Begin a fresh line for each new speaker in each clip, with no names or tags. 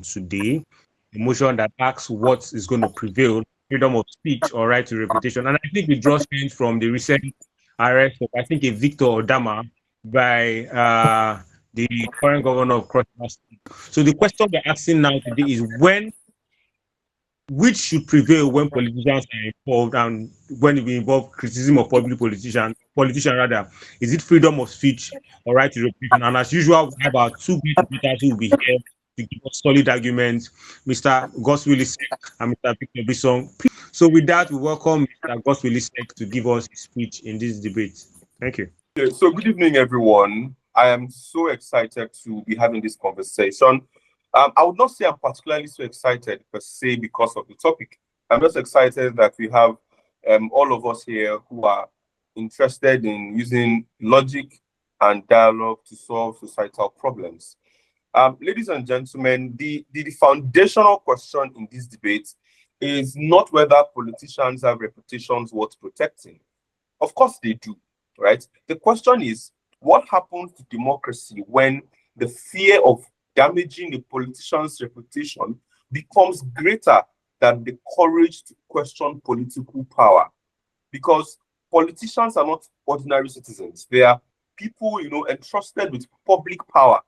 today, a motion that asks what is going to prevail, freedom of speech or right to reputation. And I think it draws strength from the recent arrest of, I think, a Victor Odama by the current governor of Cross River State. So the question we're asking now today is which should prevail when politicians are involved and when we involve criticism of public politician rather. Is it freedom of speech or right to reputation? And as usual, we have our two great debaters who will be here to give us solid arguments, Mr. Gus Willisek and Mr. Victor Bisson. So with that, we welcome Mr. Gus Willisek to give us his speech in this debate. Thank you.
Okay, so good evening, everyone. I am so excited to be having this conversation. I would not say I'm particularly so excited per se because of the topic. I'm just excited that we have all of us here who are interested in using logic and dialogue to solve societal problems. Ladies and gentlemen, the foundational question in this debate is not whether politicians have reputations worth protecting. Of course they do, right? The question is, what happens to democracy when the fear of damaging a politician's reputation becomes greater than the courage to question political power? Because politicians are not ordinary citizens. They are people, entrusted with public power,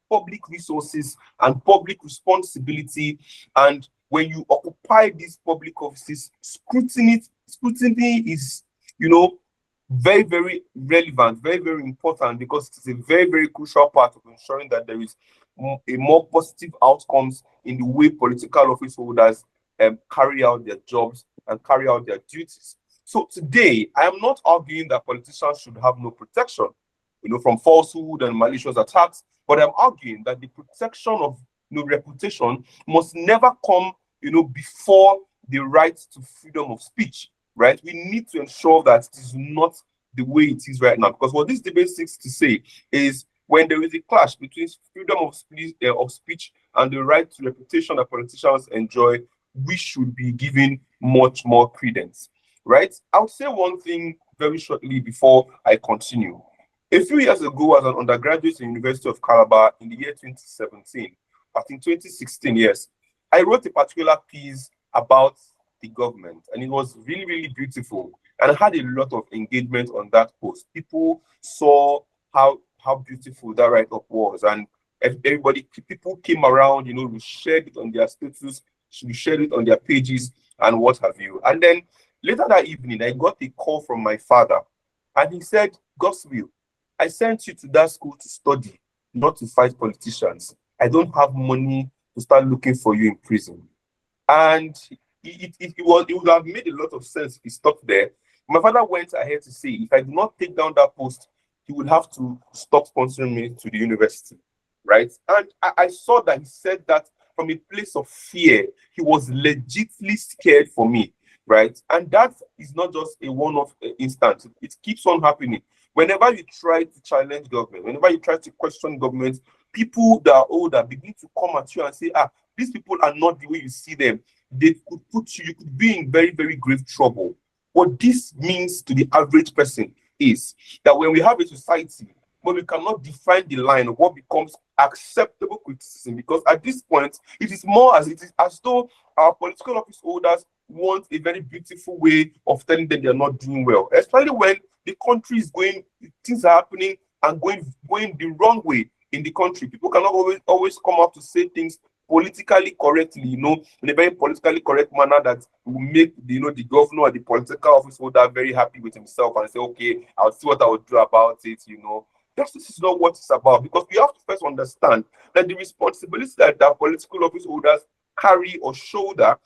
public resources, and public responsibility. And when you occupy these public offices, scrutiny is, very, very relevant, very, very important, because it is a very, very crucial part of ensuring that there is a more positive outcomes in the way political office holders carry out their jobs and carry out their duties. So today, I am not arguing that politicians should have no protection, from falsehood and malicious attacks, but I'm arguing that the protection of reputation must never come, before the right to freedom of speech. Right? We need to ensure that it is not the way it is right now. Because what this debate seeks to say is when there is a clash between freedom of speech and the right to reputation that politicians enjoy, we should be given much more credence. Right? I would say one thing very shortly before I continue. A few years ago, as an undergraduate in the University of Calabar in the year 2017, I think 2016, yes, I wrote a particular piece about the government, and it was really, really beautiful, and I had a lot of engagement on that post. People saw how beautiful that write-up was, and people came around, we shared it on their status, we shared it on their pages, and what have you. And then later that evening, I got a call from my father, and he said, "Goswill, I sent you to that school to study, not to fight politicians. I don't have money to start looking for you in prison." And it would have made a lot of sense if he stopped there. My father went ahead to say, if I do not take down that post, he would have to stop sponsoring me to the university, right? And I saw that he said that from a place of fear. He was legitimately scared for me, right? And that is not just a one-off instance. It keeps on happening. Whenever you try to challenge government, whenever you try to question government, people that are older begin to come at you and say, these people are not the way you see them. They could you could be in very, very grave trouble. What this means to the average person is that when we have a society where we cannot define the line of what becomes acceptable criticism, because at this point, it is as though our political office holders want a very beautiful way of telling them they are not doing well, especially when the country is things are happening and going the wrong way in the country. People cannot always come out to say things politically correctly, in a very politically correct manner that will make the governor or the political office holder very happy with himself and say, okay, I'll see what I will do about it. This is not what it's about, because we have to first understand that the responsibility that political office holders carry or shoulder,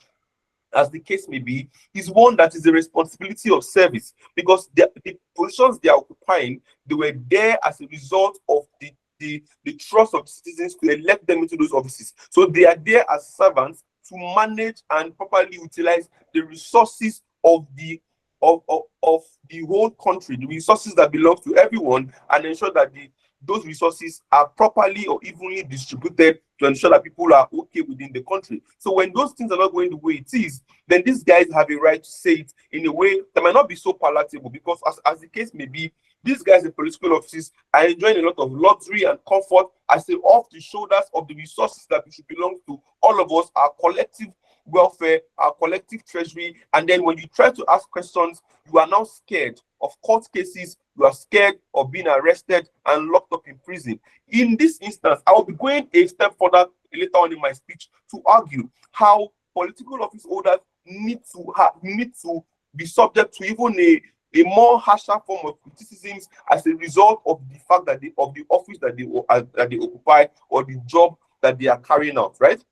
as the case may be, is one that is the responsibility of service, because the positions they are occupying, they were there as a result of the trust of citizens to elect them into those offices. So they are there as servants to manage and properly utilize the resources of the whole country, the resources that belong to everyone, and ensure that those resources are properly or evenly distributed to ensure that people are okay within the country. So when those things are not going the way it is, then these guys have a right to say it in a way that might not be so palatable, because as the case may be, These guys in political offices are enjoying a lot of luxury and comfort as they off the shoulders of the resources that should belong to all of us, our collective welfare, our collective treasury. And then when you try to ask questions, you are now scared of court cases, you are scared of being arrested and locked up in prison. In this instance, I will be going a step further later on in my speech to argue how political office holders need to be subject to even a more harsher form of criticisms as a result of the fact that of the office that they occupy or the job that they are carrying out, right?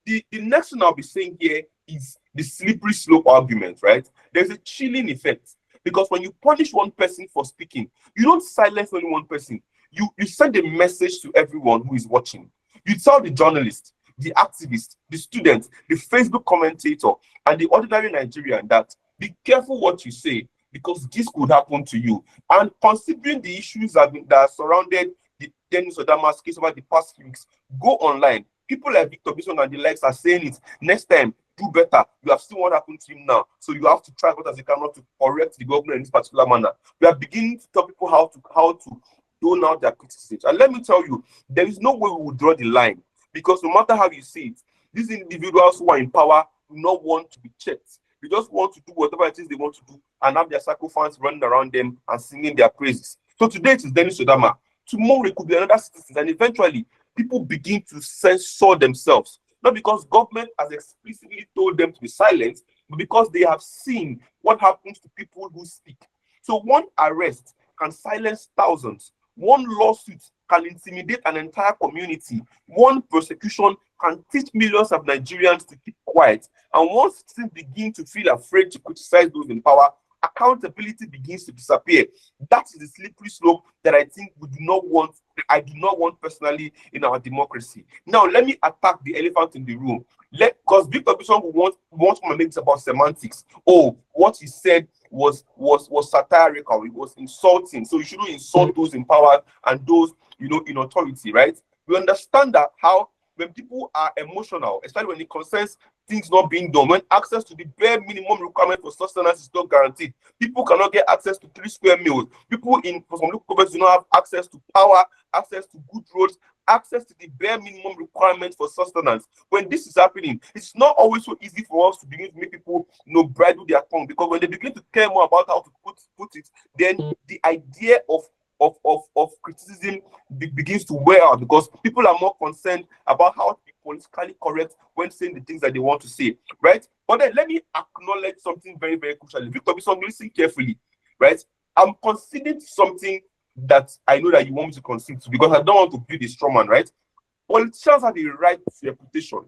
The next thing I'll be saying here is the slippery slope argument, right? There's a chilling effect because when you punish one person for speaking, you don't silence only one person. You send a message to everyone who is watching. You tell the journalist, the activist, the student, the Facebook commentator, and the ordinary Nigerian that be careful what you say because this could happen to you. And considering the issues that surrounded the Dennis Odamas case over the past few weeks, go online. People like Victor Bison and the likes are saying it. Next time, do better. You have seen what happened to him now. So you have to try what as you cannot to correct the government in this particular manner. We are beginning to tell people how to tone out their criticisms. And let me tell you, there is no way we will draw the line. Because no matter how you see it, these individuals who are in power do not want to be checked. They just want to do whatever it is they want to do and have their circle fans running around them and singing their praises. So today it is Dennis Odama. Tomorrow it could be another citizen. And eventually, people begin to censor themselves. Not because government has explicitly told them to be silent, but because they have seen what happens to people who speak. So one arrest can silence thousands. One lawsuit can intimidate an entire community. One prosecution can teach millions of Nigerians to keep quiet. And once citizens begin to feel afraid to criticize those in power, accountability begins to disappear. That is the slippery slope that I think I do not want personally in our democracy. Now, let me attack the elephant in the room. Because Victor Bison wants to make this about semantics. Oh, what he said was satirical, it was insulting. So you shouldn't insult those in power and those in authority, right? We understand that how when people are emotional, especially when it concerns things not being done, when access to the bare minimum requirement for sustenance is not guaranteed, people cannot get access to 3 square meals. People for some local governments do not have access to power, access to good roads, access to the bare minimum requirement for sustenance. When this is happening, it's not always so easy for us to begin to make people bridle their tongue, because when they begin to care more about how to put it, then the idea of criticism begins to wear out, because people are more concerned about how to be politically correct when saying the things that they want to say, right? But then let me acknowledge something very, very crucial. Victor Bison, listen carefully, right? I'm conceding something that I know that you want me to concede to, because I don't want to build a straw man, right? Politicians have a right to reputation.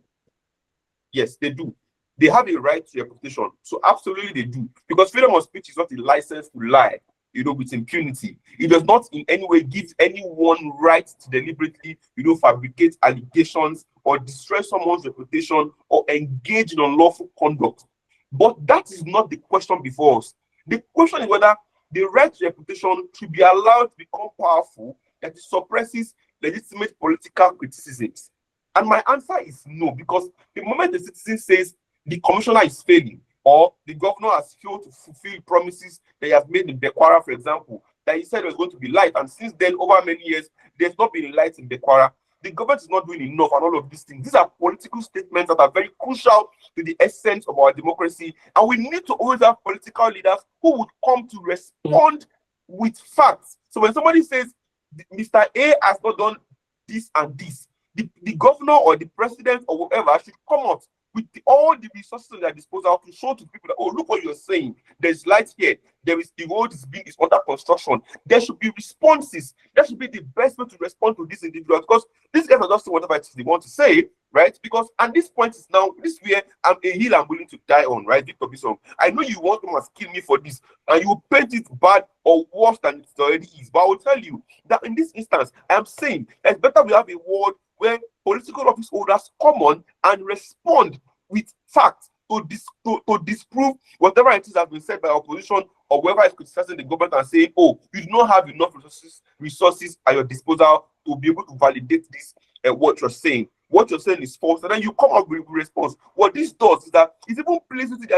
Yes, they do. They have a right to reputation. So absolutely they do. Because freedom of speech is not a license to lie, with impunity. It does not in any way give anyone right to deliberately, fabricate allegations or destroy someone's reputation or engage in unlawful conduct. But that is not the question before us. The question is whether the right to reputation should be allowed to become powerful that it suppresses legitimate political criticisms. And my answer is no, because the moment the citizen says the commissioner is failing, or the governor has failed to fulfill promises that he has made in Bekwara, for example, that he said was going to be light, and since then, over many years, there's not been light in Bekwara. The government is not doing enough and all of these things. These are political statements that are very crucial to the essence of our democracy, and we need to always have political leaders who would come to respond with facts. So when somebody says, Mr. A has not done this and this, the governor or the president or whoever should come out with all the resources at their disposal to show to people that, oh, look what you're saying. There's light here. The road is under construction. There should be responses. That should be the best way to respond to these individuals, because these guys are just saying whatever it is they want to say, right? Because at this point is now, this where I'm a hill I'm willing to die on, right, Victor Bison? I know you want to kill me for this, and you paint it bad or worse than it already is. But I will tell you that in this instance, I am saying it's better we have a world where political office holders come on and respond with facts to disprove whatever it is that has been said by opposition or whoever is criticizing the government and saying, oh, you do not have enough resources at your disposal to be able to validate this, what you're saying. What you're saying is false, and then you come up with a response. What this does is that it even plays into the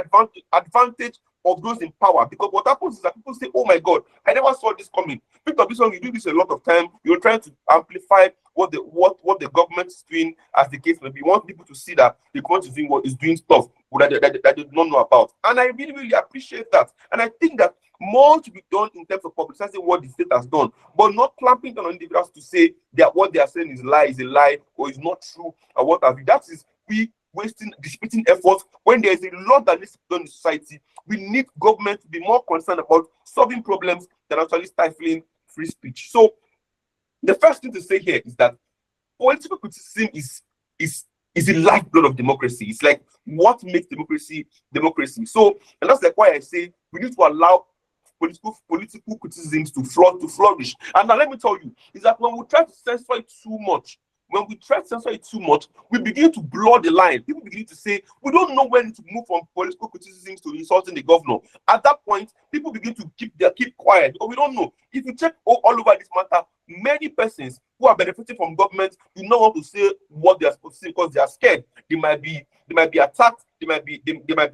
advantage of those in power. Because what happens is that people say, oh my God, I never saw this coming. Victor, this one, you do this a lot of time. You're trying to amplify what the government is doing, as the case may be. You want people to see that the government is doing what is doing stuff that they do not know about. And I really, really appreciate that. And I think that more to be done in terms of publicizing what the state has done, but not clamping down on individuals to say that what they are saying is a lie, or is not true, or what have you. That is we dissipating efforts when there is a lot that needs to be done in society. We need government to be more concerned about solving problems than actually stifling free speech. So the first thing to say here is that political criticism is the lifeblood of democracy. It's like what makes democracy democracy. So, and that's like why I say we need to allow political criticisms to flourish. And now let me tell you, is that when we try to censor it too much, we begin to blur the line. People begin to say, we don't know when to move from political criticisms to insulting the governor. At that point, people begin to keep quiet, because we don't know. If you check all over this matter, many persons who are benefiting from government do not want to say what they are supposed to say because they are scared. They might be attacked, they might be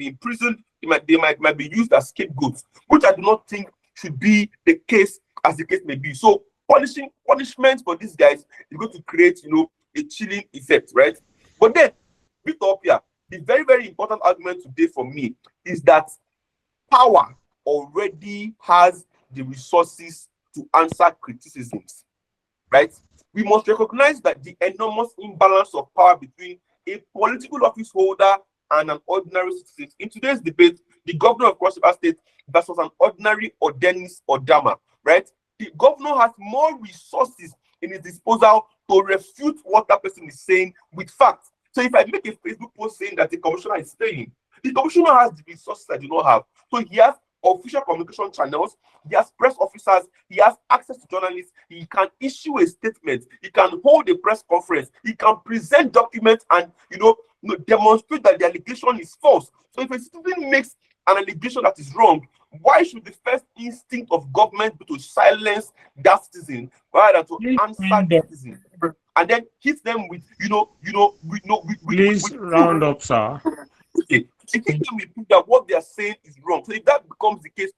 imprisoned, they might be used as scapegoats, which I do not think should be the case, as the case may be. So punishment for these guys is going to create, a chilling effect, right? But then, Victor, the very, very important argument today for me is that power already has the resources to answer criticisms, right? We must recognize that the enormous imbalance of power between a political office holder and an ordinary citizen. In today's debate, the governor of Cross River State versus an ordinary Dennis Odama, right? The governor has more resources in his disposal to refute what that person is saying with facts. So if I make a Facebook post saying that the commissioner is saying, the commissioner has the resources I do not have. So he has official communication channels, he has press officers, he has access to journalists, he can issue a statement, he can hold a press conference, he can present documents and demonstrate that the allegation is false. So if a citizen makes an allegation that is wrong, why should the first instinct of government be to silence that citizen rather than to answer the citizen and then hit them with
Please round up, sir.
Okay. I think we prove that what they are saying is wrong. So if that becomes the case,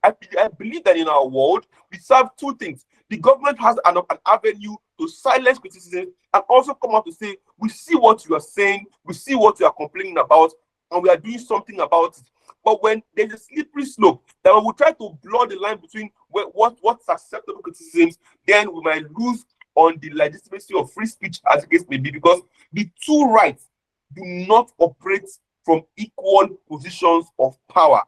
I believe that in our world, we serve two things. The government has an avenue to silence criticism and also come out to say, we see what you are saying, we see what you are complaining about, and we are doing something about it. But when there's a slippery slope, that when we try to blur the line between what's acceptable criticisms, then we might lose on the legitimacy of free speech, as the case may be, because the two rights do not operate from equal positions of power.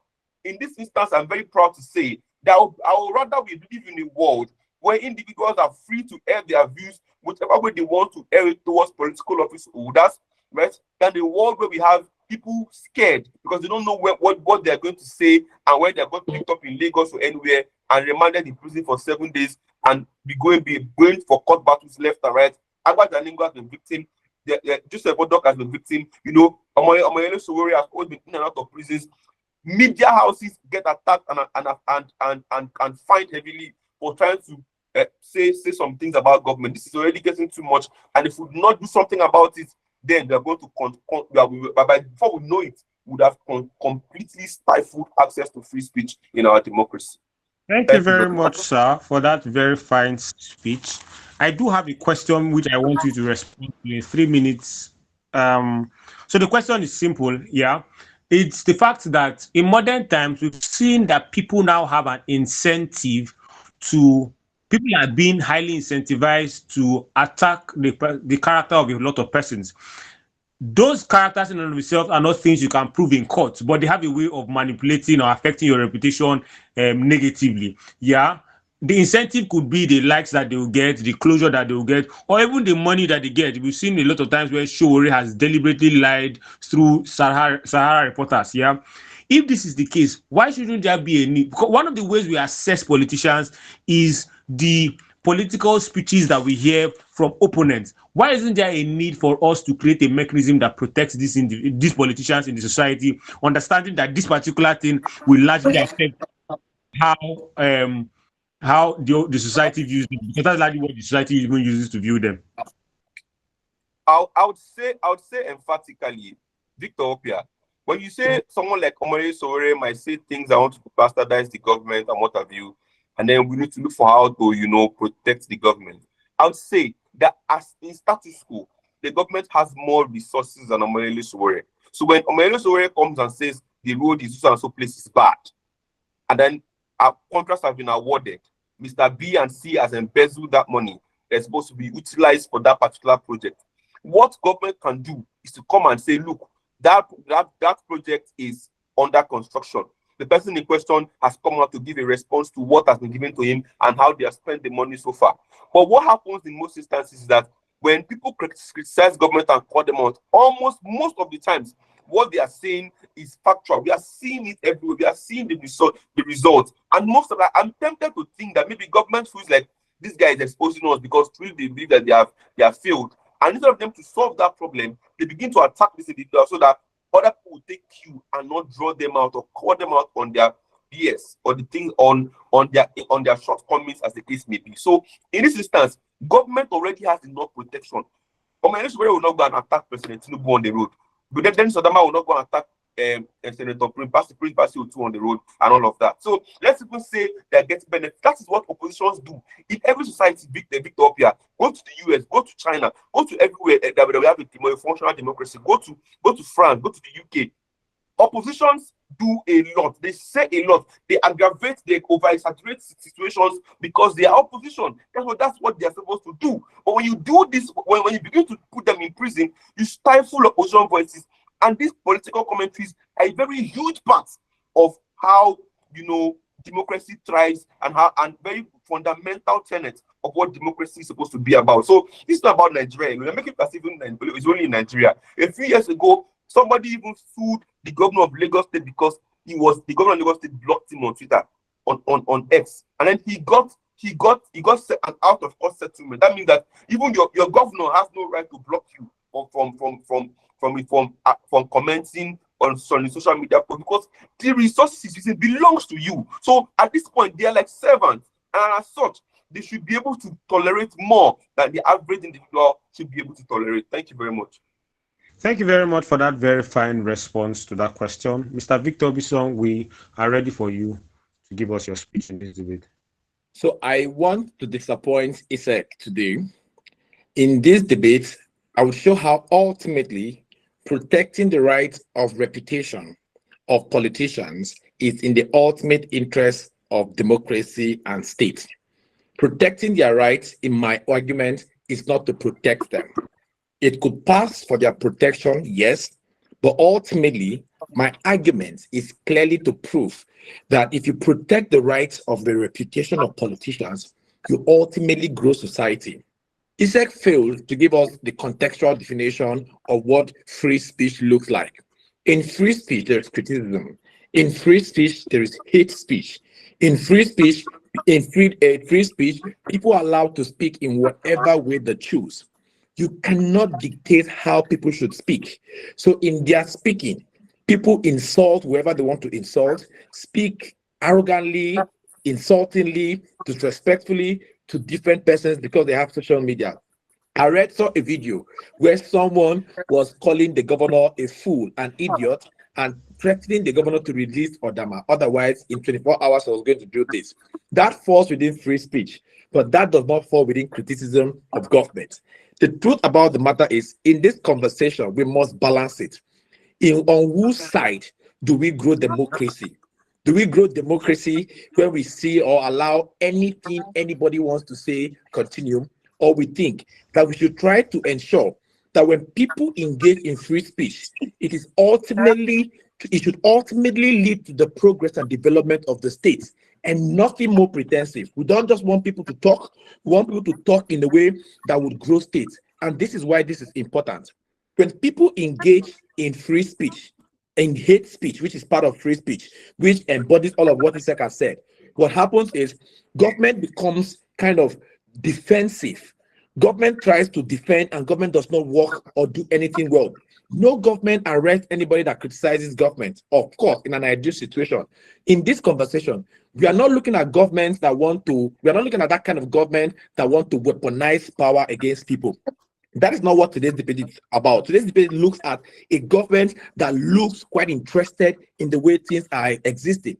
In this instance, I'm very proud to say that I would rather we live in a world where individuals are free to air their views whichever way they want to air it towards political office holders, right? Than the world where we have people scared because they don't know what they're going to say and where they're going to pick up in Lagos or anywhere and remanded in prison for 7 days and be going for court battles left and right. Agba Jalingo has been victim. Joseph Odok has been victim. Omoyele Sowore has always been in and out of prisons. Media houses get attacked and fined heavily for trying to say some things about government. This is already getting too much. And if we do not do something about it, then they're going to before we know it, we would have completely stifled access to free speech in our democracy.
Thank you very much, sir, for that very fine speech. I do have a question which I want you to respond to in 3 minutes. So the question is simple, yeah. It's the fact that in modern times, we've seen that people now have an incentive people are being highly incentivized to attack the character of a lot of persons. Those characters in and of themselves are not things you can prove in court, but they have a way of manipulating or affecting your reputation negatively. Yeah. The incentive could be the likes that they will get, the closure that they will get, or even the money that they get. We've seen a lot of times where Showore has deliberately lied through Sahara reporters. Yeah. If this is the case, why shouldn't there be a need? Because one of the ways we assess politicians is the political speeches that we hear from opponents. Why isn't there a need for us to create a mechanism that protects these politicians in the society, understanding that this particular thing will largely affect how the society views them, because that's largely what the society even uses to view them.
I would say emphatically, Victor Opia, when you say someone like Omari Sowore might say things that want to bastardize the government and what have you, and then we need to look for how to, protect the government. I would say that as in status quo, the government has more resources than Omari Sowore. So when Omari Sowore comes and says the road is so and so place is bad, and then our contracts have been awarded, Mr. B and C has embezzled that money that's supposed to be utilized for that particular project. What government can do is to come and say, look, that project is under construction. The person in question has come out to give a response to what has been given to him and how they have spent the money so far. But what happens in most instances is that when people criticize government and call them out, most of the times, what they are saying is factual. We are seeing it everywhere. We are seeing the results. And most of that, I'm tempted to think that maybe government feels like this guy is exposing us because truly they believe that they have failed. And instead of them to solve that problem, they begin to attack this individual so that other people will take cue and not draw them out or call them out on their BS or the thing on their shortcomings, as the case may be. So in this instance, government already has enough protection. Communist will not go and attack President Tinubu on the road. But then Sodama will not go and attack Senator Prince Bassey on the road and all of that. So let's even say they get benefit. That is what oppositions do. In every society, they victor up here. Go to the US, go to China, go to everywhere that we have a functional democracy. Go to France, go to the UK. Oppositions do a lot. They say a lot. They aggravate, they over-exaggerate situations because they are opposition. That's what they are supposed to do. But when you do this, when you begin to put them in prison, you stifle opposition voices. And these political commentaries are a very huge part of how democracy thrives and very fundamental tenet of what democracy is supposed to be about. So this is not about Nigeria. We're making it as if it's only in Nigeria. A few years ago, somebody even sued the governor of Lagos State because the governor of Lagos State blocked him on Twitter, on X, and then he got an out of court settlement. That means that even your governor has no right to block you from commenting on social media because the resources belongs to you. So at this point, they are like servants, and as such, they should be able to tolerate more than the average individual should be able to tolerate. Thank you very much.
Thank you very much for that very fine response to that question. Mr. Victor Bison, we are ready for you to give us your speech in this debate.
So I want to disappoint Isaac today. In this debate, I will show how ultimately protecting the rights of reputation of politicians is in the ultimate interest of democracy and state. Protecting their rights, in my argument, is not to protect them. It could pass for their protection, yes, but ultimately, my argument is clearly to prove that if you protect the rights of the reputation of politicians, you ultimately grow society. Isaac failed to give us the contextual definition of what free speech looks like. In free speech, there is criticism. In free speech, there is hate speech. In free speech, people are allowed to speak in whatever way they choose. You cannot dictate how people should speak. So in their speaking, people insult whoever they want to insult, speak arrogantly, insultingly, disrespectfully to different persons because they have social media. I saw a video where someone was calling the governor a fool, an idiot, and threatening the governor to release Odama. Otherwise, in 24 hours, I was going to do this. That falls within free speech, but that does not fall within criticism of government. The truth about the matter is, in this conversation, we must balance it. On whose side do we grow democracy? Do we grow democracy where we see or allow anything anybody wants to say continue? Or we think that we should try to ensure that when people engage in free speech, it should ultimately lead to the progress and development of the state and nothing more pretensive. We don't just want people to talk, we want people to talk in a way that would grow states. And this is why this is important. When people engage in free speech, in hate speech, which is part of free speech, which embodies all of what Isaac has said, what happens is government becomes kind of defensive. Government tries to defend and government does not work or do anything well. No government arrests anybody that criticizes government, of course, in an ideal situation. In this conversation, we are not looking at governments that we are not looking at that kind of government that want to weaponize power against people. That is not what today's debate is about. Today's debate looks at a government that looks quite interested in the way things are existing.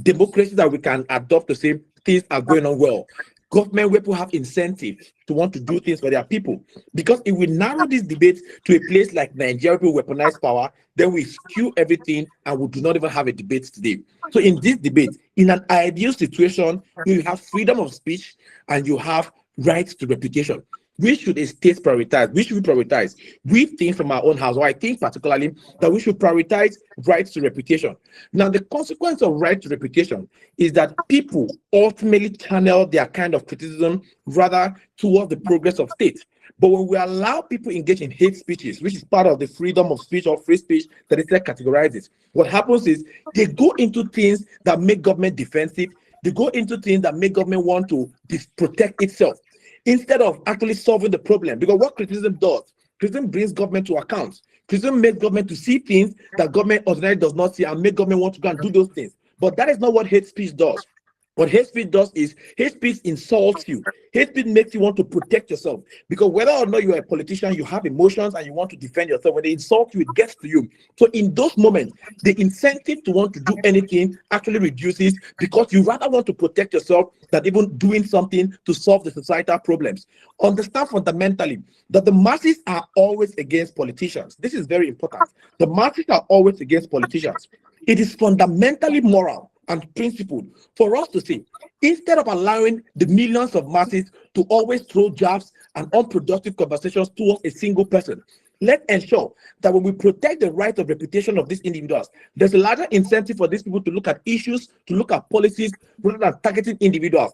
Democracy that we can adopt to say things are going on well. Government where people have incentives to want to do things for their people. Because if we narrow this debate to a place like Nigeria, people weaponize power, then we skew everything and we do not even have a debate today. So in this debate, in an ideal situation, you have freedom of speech and you have rights to reputation. Which should a state prioritize? Which should we prioritize? We think from our own house, or I think particularly that we should prioritize rights to reputation. Now, the consequence of right to reputation is that people ultimately channel their kind of criticism rather towards the progress of state. But when we allow people engage in hate speeches, which is part of the freedom of speech or free speech that is categorizes, what happens is they go into things that make government defensive. They go into things that make government want to protect itself, instead of actually solving the problem. Because what criticism does, criticism brings government to account. Criticism makes government to see things that government ordinarily does not see and make government want to go and do those things. But that is not what hate speech does. What hate speech does is hate speech insults you. Hate speech makes you want to protect yourself. Because whether or not you're a politician, you have emotions and you want to defend yourself. When they insult you, it gets to you. So in those moments, the incentive to want to do anything actually reduces because you rather want to protect yourself than even doing something to solve the societal problems. Understand fundamentally that the masses are always against politicians. This is very important. The masses are always against politicians. It is fundamentally moral and principled for us to say, instead of allowing the millions of masses to always throw jabs and unproductive conversations towards a single person, let's ensure that when we protect the right of reputation of these individuals, there's a larger incentive for these people to look at issues, to look at policies, rather than targeting individuals.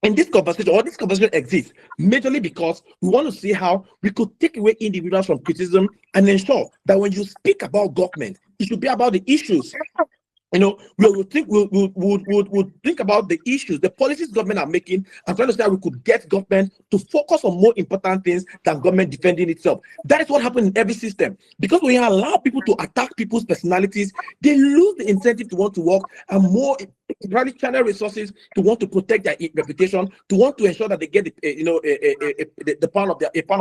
And this conversation exists majorly because we want to see how we could take away individuals from criticism and ensure that when you speak about government, it should be about the issues. We'll think about the issues, the policies government are making, and trying to see how we could get government to focus on more important things than government defending itself. That is what happens in every system. Because when you allow people to attack people's personalities, they lose the incentive to want to work and more probably channel resources to want to protect their reputation, to want to ensure that they get the pound of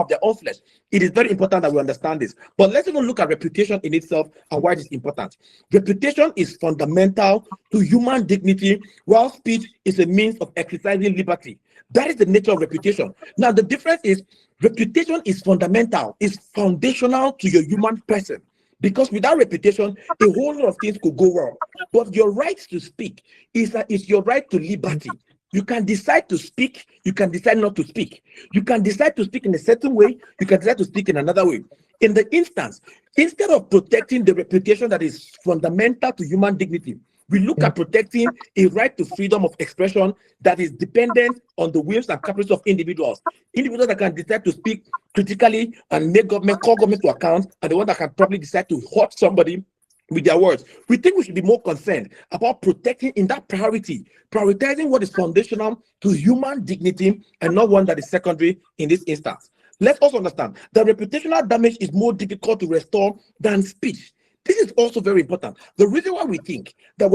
their own flesh. It is very important that we understand this. But let's even look at reputation in itself and why it is important. Reputation is fundamental to human dignity, while speech is a means of exercising liberty. That is the nature of reputation. Now, the difference is reputation is fundamental, is foundational to your human person. Because without reputation, a whole lot of things could go wrong. But your right to speak is your right to liberty. You can decide to speak, you can decide not to speak. You can decide to speak in a certain way, you can decide to speak in another way. In the instance, instead of protecting the reputation that is fundamental to human dignity, we look at protecting a right to freedom of expression that is dependent on the wills and caprices of individuals. Individuals that can decide to speak critically and make government, call government to account, and the one that can probably decide to hurt somebody with their words. We think we should be more concerned about protecting in that prioritizing what is foundational to human dignity and not one that is secondary in this instance. Let's also understand that reputational damage is more difficult to restore than speech. This is also very important. The reason why we think that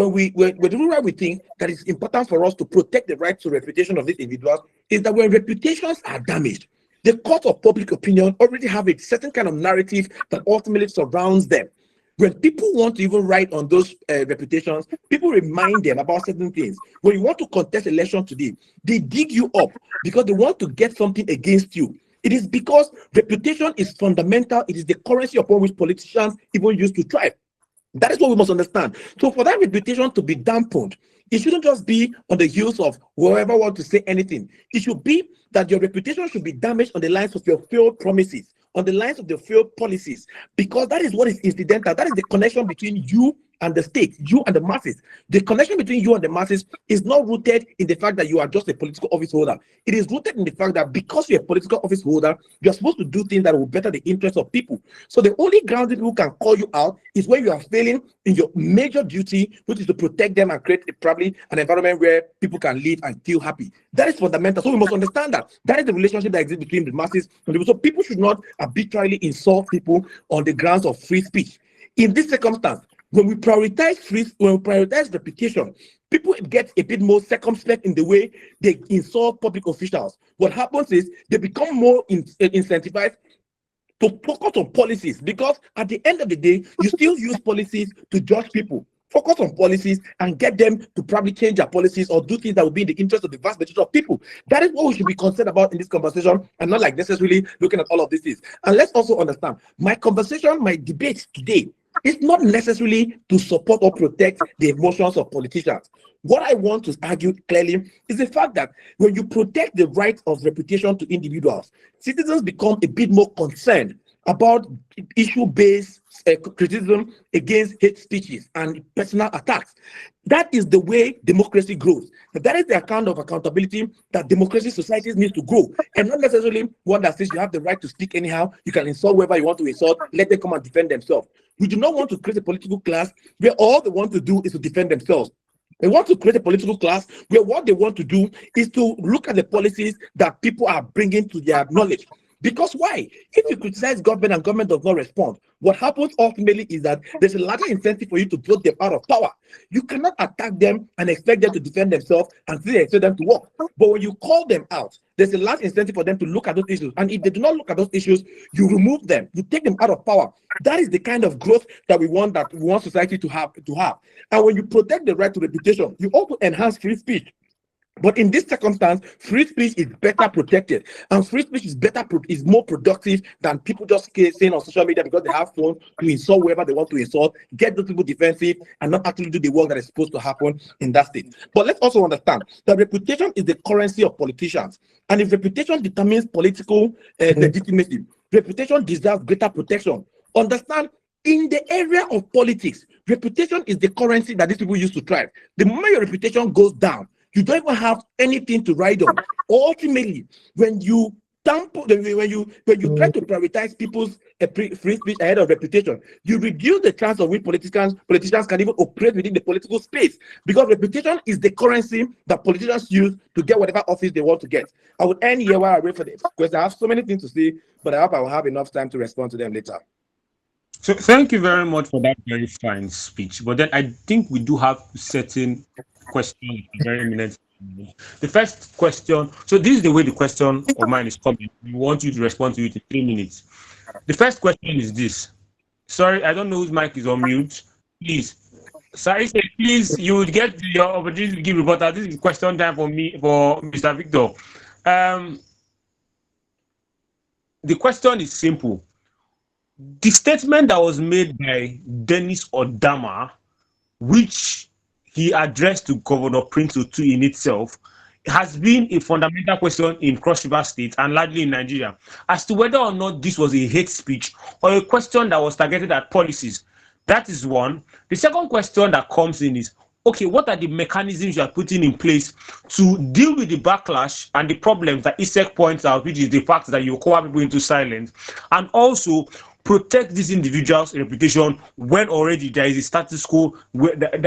that it's important for us to protect the right to reputation of these individuals is that when reputations are damaged, the court of public opinion already have a certain kind of narrative that ultimately surrounds them. When people want to even write on those reputations, people remind them about certain things. When you want to contest election today, they dig you up because they want to get something against you. It is because reputation is fundamental. It is the currency upon which politicians even use to thrive. That is what we must understand. So for that reputation to be dampened, it shouldn't just be on the heels of whoever wants to say anything. It should be that your reputation should be damaged on the lines of your failed promises, on the lines of the failed policies, because that is what is incidental. That is the connection between you and the state, you and the masses. The connection between you and the masses is not rooted in the fact that you are just a political office holder. It is rooted in the fact that because you're a political office holder, you're supposed to do things that will better the interests of people. So the only ground that people can call you out is when you are failing in your major duty, which is to protect them and create probably an environment where people can live and feel happy. That is fundamental. So we must understand that. That is the relationship that exists between the masses and people. So people should not arbitrarily insult people on the grounds of free speech. In this circumstance, when we prioritize reputation, people get a bit more circumspect in the way they insult public officials. What happens is they become more incentivized to focus on policies, because at the end of the day, you still use policies to judge people. Focus on policies and get them to probably change their policies or do things that will be in the interest of the vast majority of people. That is what we should be concerned about in this conversation, and not like necessarily looking at all of these things. And let's also understand, my conversation, my debate today is not necessarily to support or protect the emotions of politicians. What I want to argue clearly is the fact that when you protect the right of reputation to individuals, citizens become a bit more concerned about issue-based criticism against hate speeches and personal attacks. That is the way democracy grows. That is the kind of accountability that democracy societies need to grow, and not necessarily one that says you have the right to speak anyhow, you can insult whoever you want to insult, let them come and defend themselves. We do not want to create a political class where all they want to do is to defend themselves. They want to create a political class where what they want to do is to look at the policies that people are bringing to their knowledge. Because why? If you criticize government and government does not respond, what happens ultimately is that there's a larger incentive for you to vote them out of power. You cannot attack them and expect them to defend themselves and still expect them to work. But when you call them out, there's a large incentive for them to look at those issues. And if they do not look at those issues, you remove them, you take them out of power. That is the kind of growth that we want society to have. And when you protect the right to reputation, you also enhance free speech. But in this circumstance, free speech is better protected, and free speech is more productive than people just saying on social media because they have phones to insult whoever they want to insult, get those people defensive, and not actually do the work that is supposed to happen in that state. But let's also understand that reputation is the currency of politicians, and if reputation determines political legitimacy, reputation deserves greater protection. Understand, in the area of politics, reputation is the currency that these people use to thrive. The moment your reputation goes down, you don't even have anything to ride on. Ultimately, when you try to prioritize people's free speech ahead of reputation, you reduce the chance of which politicians can even operate within the political space, because reputation is the currency that politicians use to get whatever office they want to get. I would end here while I wait for this, because I have so many things to say, but I hope I will have enough time to respond to them later.
So thank you very much for that very fine speech. But then I think we do have certain questions very minute. The first question, so this is the way the question of mine is coming. We want you to respond to it in 3 minutes. The first question is this. Sorry, I don't know whose mic is on mute. Please. Sorry, please, you would get your opportunity to give reporter. This is question time for me, for Mr. Victor. The question is simple. The statement that was made by Dennis Odama, which he addressed to Governor Prince Otu in itself, has been a fundamental question in Cross River State and largely in Nigeria as to whether or not this was a hate speech or a question that was targeted at policies. That is one. The second question that comes in is, okay, what are the mechanisms you are putting in place to deal with the backlash and the problems that ISEC points out, which is the fact that you cover people into silence, and also protect these individuals' reputation when already there is a status quo,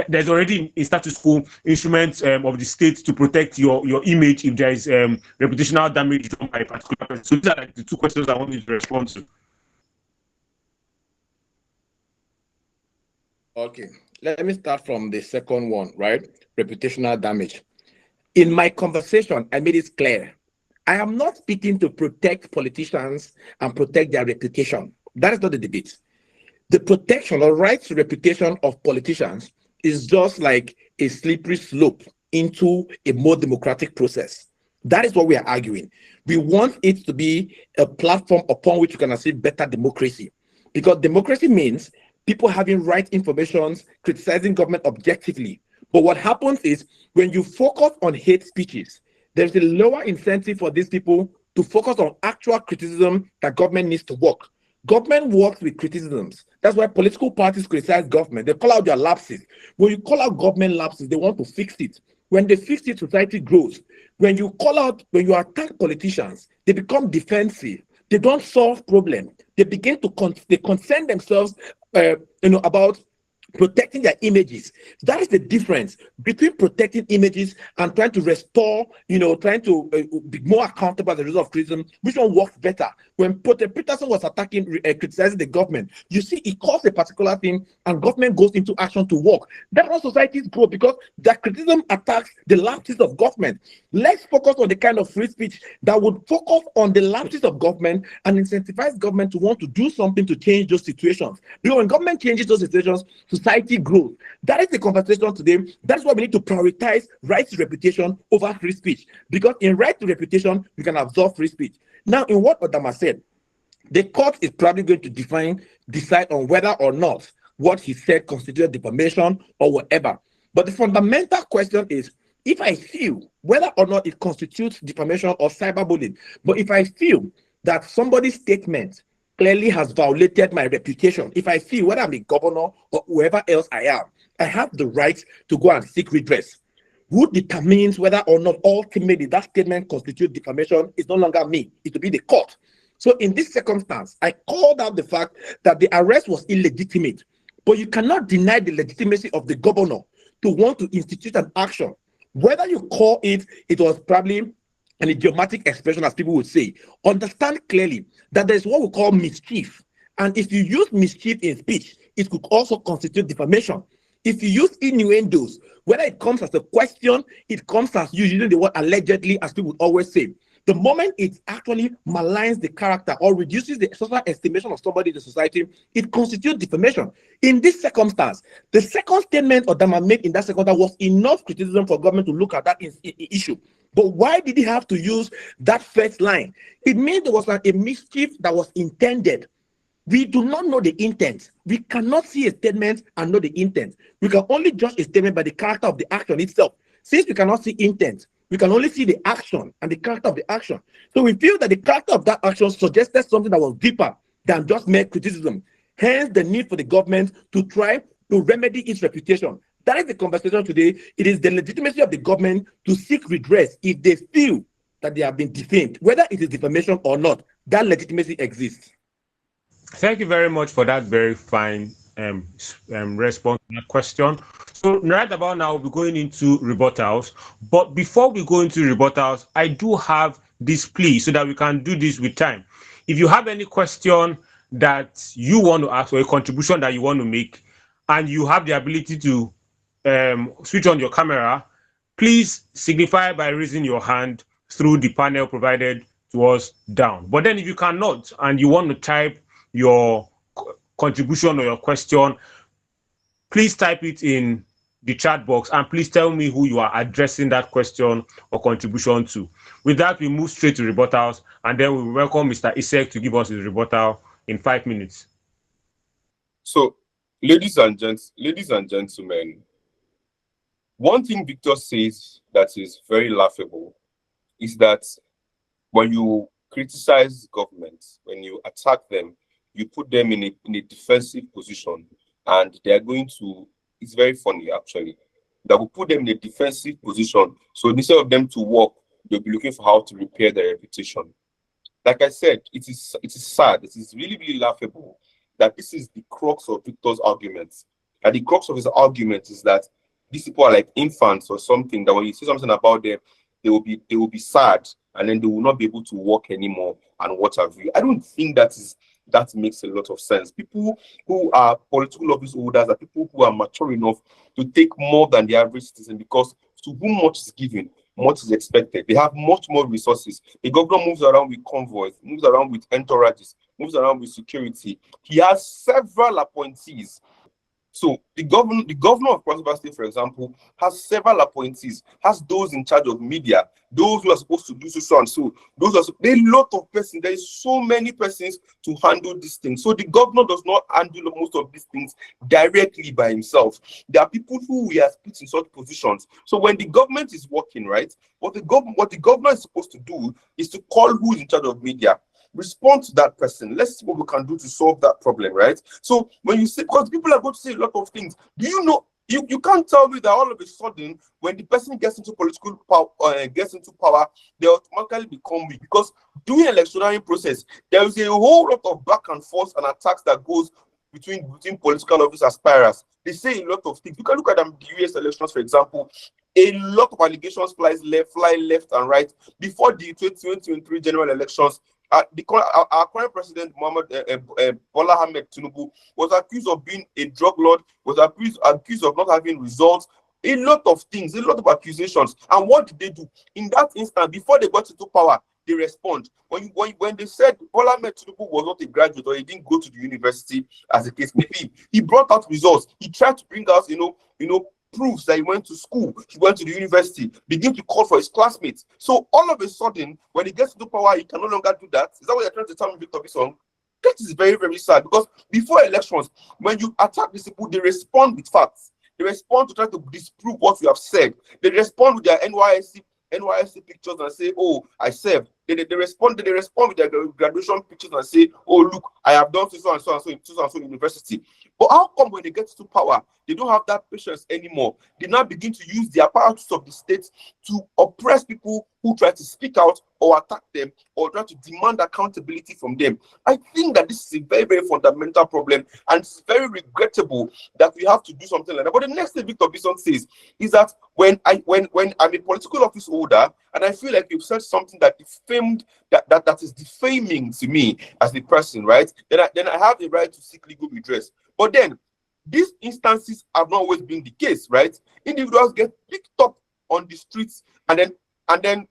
there's already a status quo instrument of the state to protect your image if there is reputational damage done by a particular person. So these are like the two questions I want you to respond to.
Okay, let me start from the second one, right? Reputational damage. In my conversation, I made it clear. I am not speaking to protect politicians and protect their reputation. That is not the debate. The protection or right to reputation of politicians is just like a slippery slope into a more democratic process. That is what we are arguing. We want it to be a platform upon which we can achieve better democracy, because democracy means people having right information, criticizing government objectively. But what happens is when you focus on hate speeches, there's a lower incentive for these people to focus on actual criticism that government needs to work. Government works with criticisms. That's why political parties criticize government. They call out their lapses. When you call out government lapses, they want to fix it. When they fix it, society grows. When you attack politicians, they become defensive. They don't solve problems. They begin to concern themselves, about protecting their images. That is the difference between protecting images and trying to restore, trying to be more accountable as a result of criticism. Which one works better? When Peterson was criticizing the government, you see, he calls a particular thing and government goes into action to work. That's how societies grow, because their criticism attacks the lapses of government. Let's focus on the kind of free speech that would focus on the lapses of government and incentivize government to want to do something to change those situations. Because when government changes those situations, society grows. That is the conversation today. That's why we need to prioritize right to reputation over free speech. Because in right to reputation, you can absorb free speech. Now, in what Odama said, the court is probably going to decide on whether or not what he said constituted defamation or whatever. But the fundamental question is, if I feel whether or not it constitutes defamation or cyberbullying, but if I feel that somebody's statement clearly has violated my reputation, if I feel whether I'm a governor or whoever else I am, I have the right to go and seek redress. Who determines whether or not ultimately that statement constitutes defamation is no longer me. It will be the court. So in this circumstance, I called out the fact that the arrest was illegitimate, but you cannot deny the legitimacy of the governor to want to institute an action. Whether you call it was probably an idiomatic expression, as people would say, understand clearly that there's what we call mischief. And if you use mischief in speech, it could also constitute defamation. If you use innuendos, whether it comes as a question, it comes as you using the word allegedly, as people would always say. The moment it actually maligns the character or reduces the social estimation of somebody in the society, it constitutes defamation. In this circumstance, the second statement Odama made in that circumstance was enough criticism for government to look at that issue. But why did he have to use that first line? It means there was a mischief that was intended. We do not know the intent. We cannot see a statement and know the intent. We can only judge a statement by the character of the action itself. Since we cannot see intent, we can only see the action and the character of the action. So we feel that the character of that action suggested something that was deeper than just mere criticism. Hence the need for the government to try to remedy its reputation. That is the conversation today. It is the legitimacy of the government to seek redress if they feel that they have been defamed, whether it is defamation or not. That legitimacy exists.
Thank you very much for that very fine response to that question. So right about now, we're going into rebuttals. But before we go into rebuttals, I do have this plea so that we can do this with time. If you have any question that you want to ask or a contribution that you want to make, and you have the ability to switch on your camera, please signify by raising your hand through the panel provided to us down. But then if you cannot and you want to type your contribution or your question, please type it in the chat box and please tell me who you are addressing that question or contribution to. With that, we move straight to rebuttals, and then we welcome Mr. Isaac to give us his rebuttal in 5 minutes.
So, ladies and gentlemen, one thing Victor says that is very laughable is that when you criticize government, when you attack them, you put them in a defensive position, and they are going to, it's very funny actually, that will put them in a defensive position. So instead of them to work, they'll be looking for how to repair their reputation. Like I said, it is sad. It is really, really laughable that this is the crux of Victor's arguments. And the crux of his argument is that these people are like infants or something, that when you say something about them, they will be sad, and then they will not be able to walk anymore and what have you. I don't think that makes a lot of sense. People who are political office holders are people who are mature enough to take more than the average citizen, because to whom much is given, much is expected. They have much more resources. The governor moves around with convoys, moves around with entourages, moves around with security. He has several appointees. So the governor of Cross River State, for example, has several appointees, has those in charge of media, those who are supposed to do so and so. There are a lot of persons. There is so many persons to handle these things. So the governor does not handle most of these things directly by himself. There are people who we have put in such positions. So when the government is working, right, what the governor is supposed to do is to call who is in charge of media, respond to that person. Let's see what we can do to solve that problem, right? So when you say, because people are going to say a lot of things, do you know, you can't tell me that all of a sudden when the person gets into political power, they automatically become weak, because during the electionary process there is a whole lot of back and forth and attacks that goes between political office aspirers. They say a lot of things. You can look at the US elections, for example. A lot of allegations fly left and right before the 2023 general elections. Our current president, Bola Ahmed Tinubu, was accused of being a drug lord, was accused of not having results. A lot of things, a lot of accusations. And what did they do? In that instant, before they got into power, they respond. When they said Bola Ahmed Tinubu was not a graduate or he didn't go to the university, as the case may be, he brought out results. He tried to bring out, proofs that he went to school, he went to the university, begin to call for his classmates. So all of a sudden, when he gets into power, he can no longer do that. Is that what you're trying to tell me, Victor Bison? That is very, very sad, because before elections, when you attack these people, they respond with facts. They respond to try to disprove what you have said. They respond with their NYSC pictures and say, "Oh, I served." They respond with their graduation pictures and say, "Oh, look, I have done so and so and so in so and so university." But how come when they get to power, they don't have that patience anymore? They now begin to use the apparatus of the state to oppress people who try to speak out or attack them or try to demand accountability from them. I think that this is a very, very fundamental problem, and it's very regrettable that we have to do something like that. But the next thing Victor Bison says is that when I'm a political office holder and I feel like you've said something that defamed that is defaming to me as the person, right? Then I have the right to seek legal redress. But then these instances have not always been the case, right? Individuals get picked up on the streets and then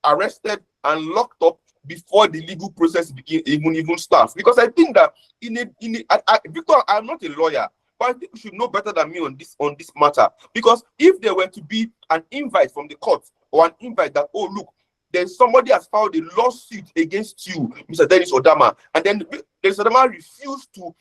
arrested and locked up before the legal process even starts. Because I think that Victor, I'm not a lawyer, but I think you should know better than me on this matter. Because if there were to be an invite from the court or an invite that, oh look, then somebody has filed a lawsuit against you, Mr. Dennis Odama, and then Dennis Odama refused to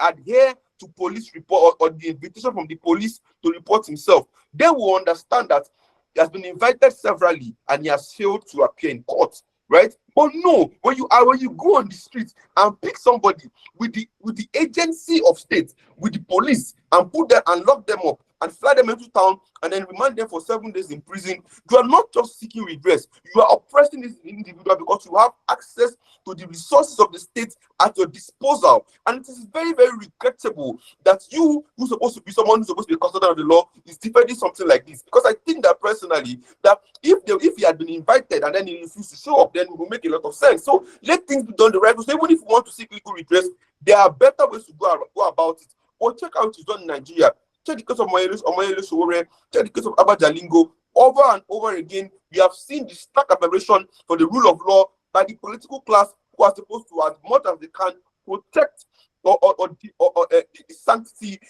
adhere to police report or the invitation from the police to report himself, they will understand that he has been invited severally and he has failed to appear in court, right? But no, when you go on the street and pick somebody with the agency of state, with the police, and put them and lock them up and fly them into town and then remand them for 7 days in prison, you are not just seeking redress, you are oppressing this individual because you have access to the resources of the state at your disposal. And it is very, very regrettable that you, who's supposed to be someone who's supposed to be custodian of the law, is defending something like this. Because I think that personally, that if he had been invited and then he refused to show up, then it will make a lot of sense. So let things be done the right way. So even if you want to seek legal redress, there are better ways to go about it. Or check out what is done in Nigeria. Check the case of Omoyele Sowore, check the case of Abba Jalingo. Over and over again, we have seen the stark aberration for the rule of law by the political class who are supposed to, as much as they can, protect the sanctity,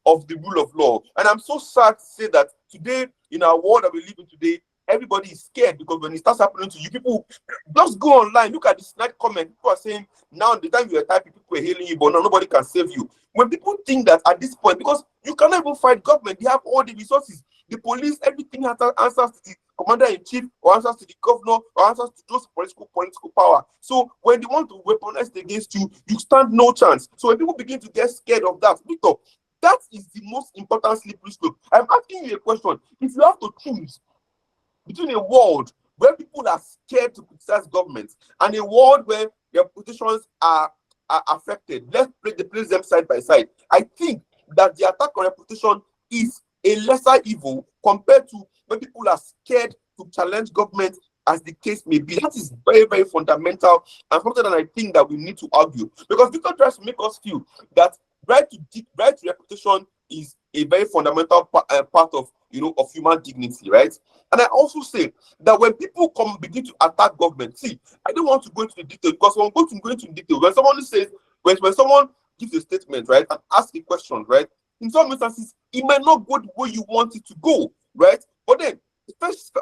of the rule of law. And I'm so sad to say that today, in our world that we live in today, everybody is scared, because when it starts happening to you, people just go online, look at the snide comment. People are saying, now the time you are typing, people are hailing you, but now nobody can save you. When people think that at this point, because you cannot even fight government, they have all the resources, the police, everything has answers to the commander-in-chief, or answers to the governor, or answers to those political power. So when they want to weaponize it against you, you stand no chance. So when people begin to get scared of that, Victor, that is the most important slippery slope. I'm asking you a question. If you have to choose between a world where people are scared to criticize government and a world where their reputations are affected, let's place them side by side. I think that the attack on reputation is a lesser evil compared to when people are scared to challenge government, as the case may be. That is very, very fundamental and something that I think that we need to argue, because Victor tries to make us feel that right to reputation is a very fundamental part of human dignity, right? And I also say that when people begin to attack government, see, I don't want to go into the details, because when I'm going to go into the details, when someone says, when someone gives a statement, right, and asks a question, right, in some instances, it might not go the way you want it to go, right? But then,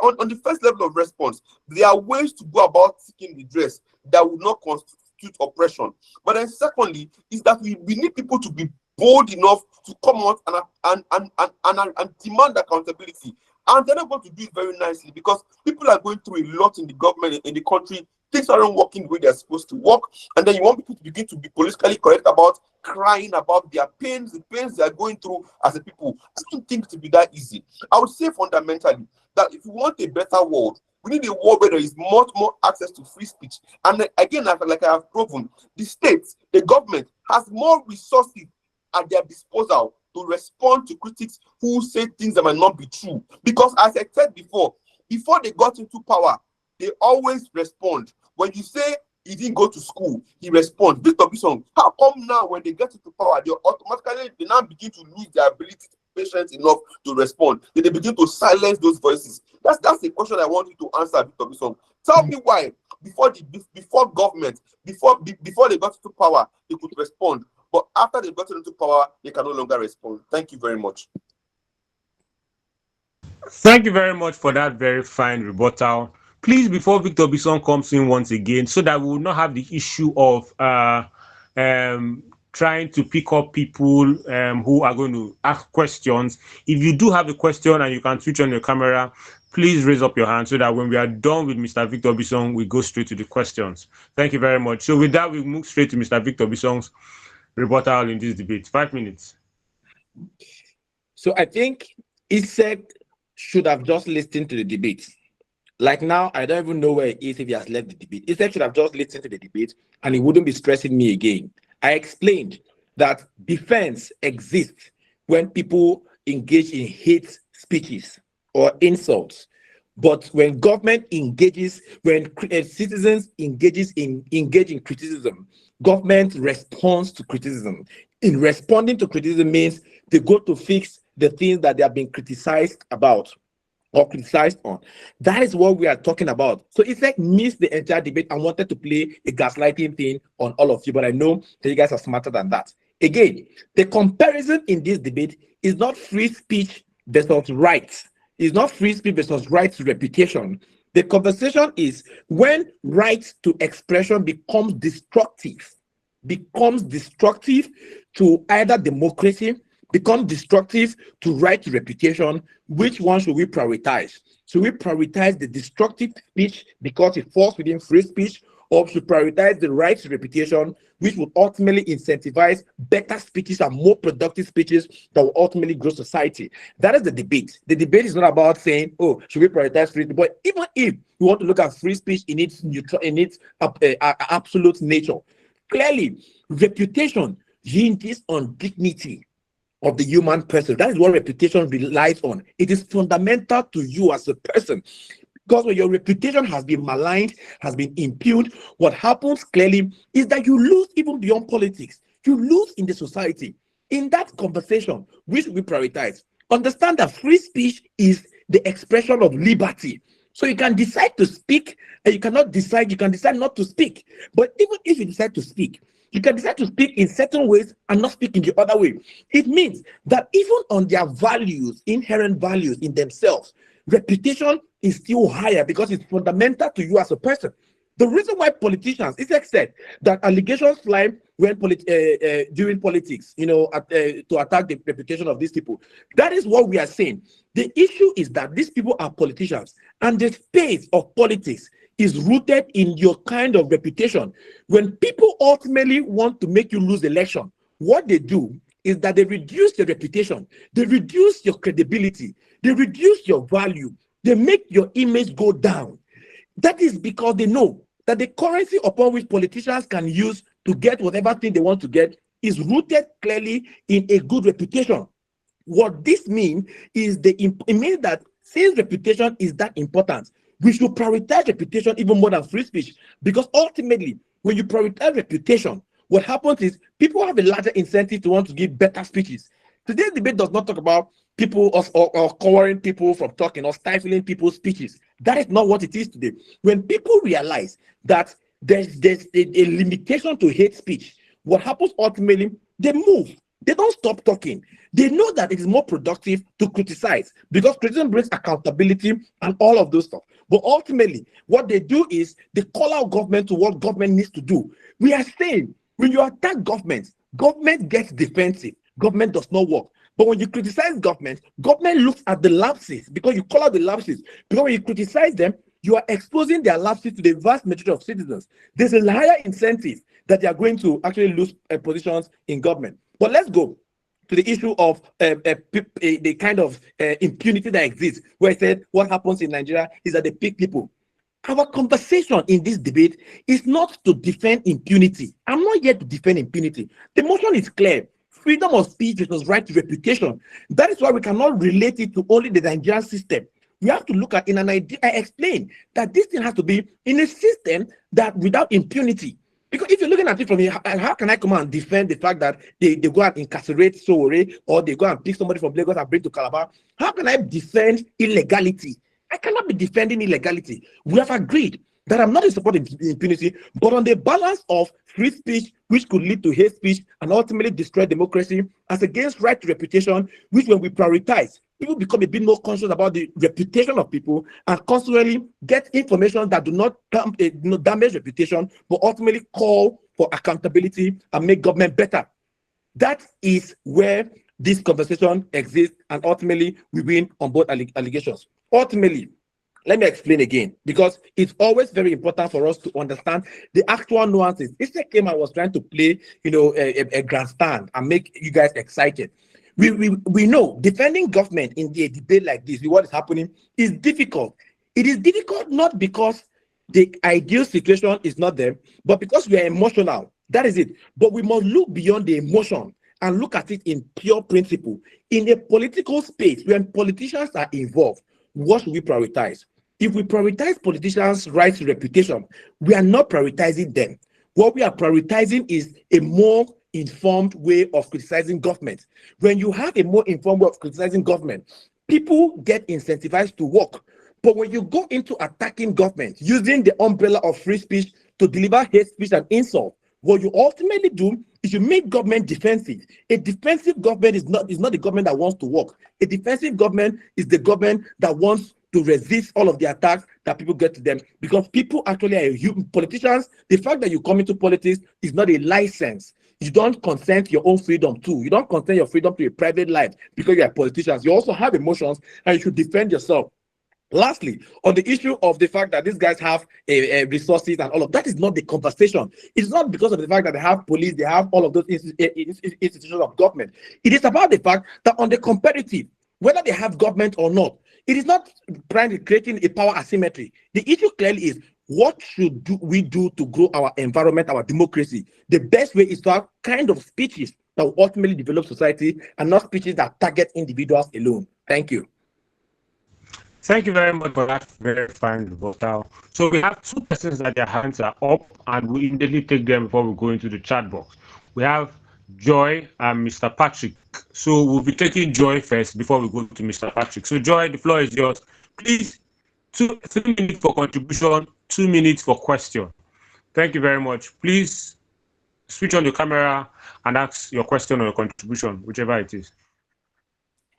on the first level of response, there are ways to go about seeking redress that would not constitute oppression. But then, secondly, is that we need people to be bold enough to come out and demand accountability. And they're not going to do it very nicely, because people are going through a lot in the government, in the country. Things aren't working the way they're supposed to work. And then you want people to begin to be politically correct about crying about their pains, the pains they are going through as a people. I don't think it will be that easy. I would say fundamentally that if you want a better world We need a world where there is much more access to free speech. And again, like I have proven, the states, the government has more resources at their disposal to respond to critics who say things that might not be true. Because as I said before they got into power, they always respond. When you say he didn't go to school, he responds. Victor Bison, how come now when they get into power, they now begin to lose their ability to be patient enough to respond? Then they begin to silence those voices. That's a question I want you to answer, Victor Bison. Tell me why before government, before they got into power, they could respond. But after they got into power, they can no longer respond. Thank you very much.
Thank you very much for that very fine rebuttal. Please, before Victor Bison comes in once again, so that we will not have the issue of trying to pick up people who are going to ask questions. If you do have a question and you can switch on your camera, please raise up your hand so that when we are done with Mr. Victor Bison, we go straight to the questions. Thank you very much. So with that, we move straight to Mr. Victor Bison's rebuttal in this debate. 5 minutes.
So I think ISEC should have just listened to the debate. Like now, I don't even know where he is if he has left the debate. ISEC should have just listened to the debate and he wouldn't be stressing me again. I explained that defense exists when people engage in hate speeches or insults. But when government engages, when citizens engage in criticism, government responds to criticism. In responding to criticism means they go to fix the things that they have been criticized about or criticized on. That is what we are talking about. So it's like missed the entire debate and wanted to play a gaslighting thing on all of you, but I know that you guys are smarter than that. Again, the comparison in this debate is not free speech versus rights. It's not free speech versus rights to reputation. The conversation is when right to expression becomes destructive to either democracy, become destructive to right to reputation. Which one should we prioritize? Should we prioritize the destructive speech because it falls within free speech, or should prioritize the right to reputation, which would ultimately incentivize better speeches and more productive speeches that will ultimately grow society? That is the debate. The debate is not about saying, oh, should we prioritize free speech? But even if we want to look at free speech in its absolute nature, clearly, reputation hinges on dignity of the human person. That is what reputation relies on. It is fundamental to you as a person. Because when your reputation has been maligned, has been impugned, what happens clearly is that you lose even beyond politics. You lose in the society. In that conversation, which we prioritize, understand that free speech is the expression of liberty. So you can decide to speak, and you can decide not to speak. But even if you decide to speak, you can decide to speak in certain ways and not speak in the other way. It means that even on their values, inherent values in themselves, reputation is still higher because it's fundamental to you as a person. The reason why politicians, it's said that allegations fly when during politics, to attack the reputation of these people. That is what we are saying. The issue is that these people are politicians, and the space of politics is rooted in your kind of reputation. When people ultimately want to make you lose election, what they do is that they reduce your reputation, they reduce your credibility, they reduce your value, they make your image go down. That is because they know that the currency upon which politicians can use to get whatever thing they want to get is rooted clearly in a good reputation. What this means is it means that since reputation is that important, we should prioritize reputation even more than free speech, because ultimately, when you prioritize reputation, what happens is people have a larger incentive to want to give better speeches. Today's debate does not talk about people or covering people from talking or stifling people's speeches. That is not what it is today. When people realize that there's a limitation to hate speech, what happens ultimately, they move. They don't stop talking. They know that it is more productive to criticize because criticism brings accountability and all of those stuff. But ultimately, what they do is they call out government to what government needs to do. We are saying when you attack government, government gets defensive. Government does not work. But when you criticize government, government looks at the lapses because you call out the lapses. Because when you criticize them, you are exposing their lapses to the vast majority of citizens. There's a higher incentive that they are going to actually lose positions in government. But let's go to the issue of the kind of impunity that exists, where I said what happens in Nigeria is that they pick people. Our conversation in this debate is not to defend impunity. I'm not here to defend impunity. The motion is clear. Freedom of speech versus right to reputation. That is why we cannot relate it to only the Nigerian system. We have to look at in an idea. I explain that this thing has to be in a system that without impunity. Because if you're looking at it from here, how can I come and defend the fact that they go and incarcerate Sowore, or they go and pick somebody from Lagos and bring to Calabar? How can I defend illegality? I cannot be defending illegality. We have agreed that I'm not in support of impunity, but on the balance of free speech, which could lead to hate speech and ultimately destroy democracy, as against right to reputation, which when we prioritize, people become a bit more conscious about the reputation of people and consequently get information that do not damage reputation, but ultimately call for accountability and make government better. That is where this conversation exists, and ultimately we win on both allegations. Ultimately, let me explain again, because it's always very important for us to understand the actual nuances. This came, I was trying to play, a grandstand and make you guys excited. We know defending government in a debate like this, with what is happening, is difficult. It is difficult not because the ideal situation is not there, but because we are emotional. That is it. But we must look beyond the emotion and look at it in pure principle. In a political space, when politicians are involved, what should we prioritize? If we prioritize politicians' rights to reputation, we are not prioritizing them. What we are prioritizing is a more informed way of criticizing government. When you have a more informed way of criticizing government, people get incentivized to work. But when you go into attacking government using the umbrella of free speech to deliver hate speech and insult, what you ultimately do is you make government defensive. A defensive government is not the government that wants to work. A defensive government is the government that wants to resist all of the attacks that people get to them, because people actually are human. Politicians, the fact that you come into politics is not a license. You don't consent your own freedom too. You don't consent your freedom to a private life because you're politicians. You also have emotions and you should defend yourself. Lastly, on the issue of the fact that these guys have resources and all of that, is not the conversation. It's not because of the fact that they have police, they have all of those institutions of government. It is about the fact that on the competitive, whether they have government or not, it is not trying to creating a power asymmetry. The issue clearly is, what should we do to grow our environment, our democracy? The best way is to have kind of speeches that will ultimately develop society, and not speeches that target individuals alone. Thank you.
Thank you very much for that very fine rebuttal. So we have two persons that their hands are up, and we immediately take them before we go into the chat box. We have Joy and Mr. Patrick. So we'll be taking Joy first before we go to Mr. Patrick. So Joy, the floor is yours. Please, 3 minutes for contribution, 2 minutes for question. Thank you very much. Please switch on the camera and ask your question or your contribution, whichever it is.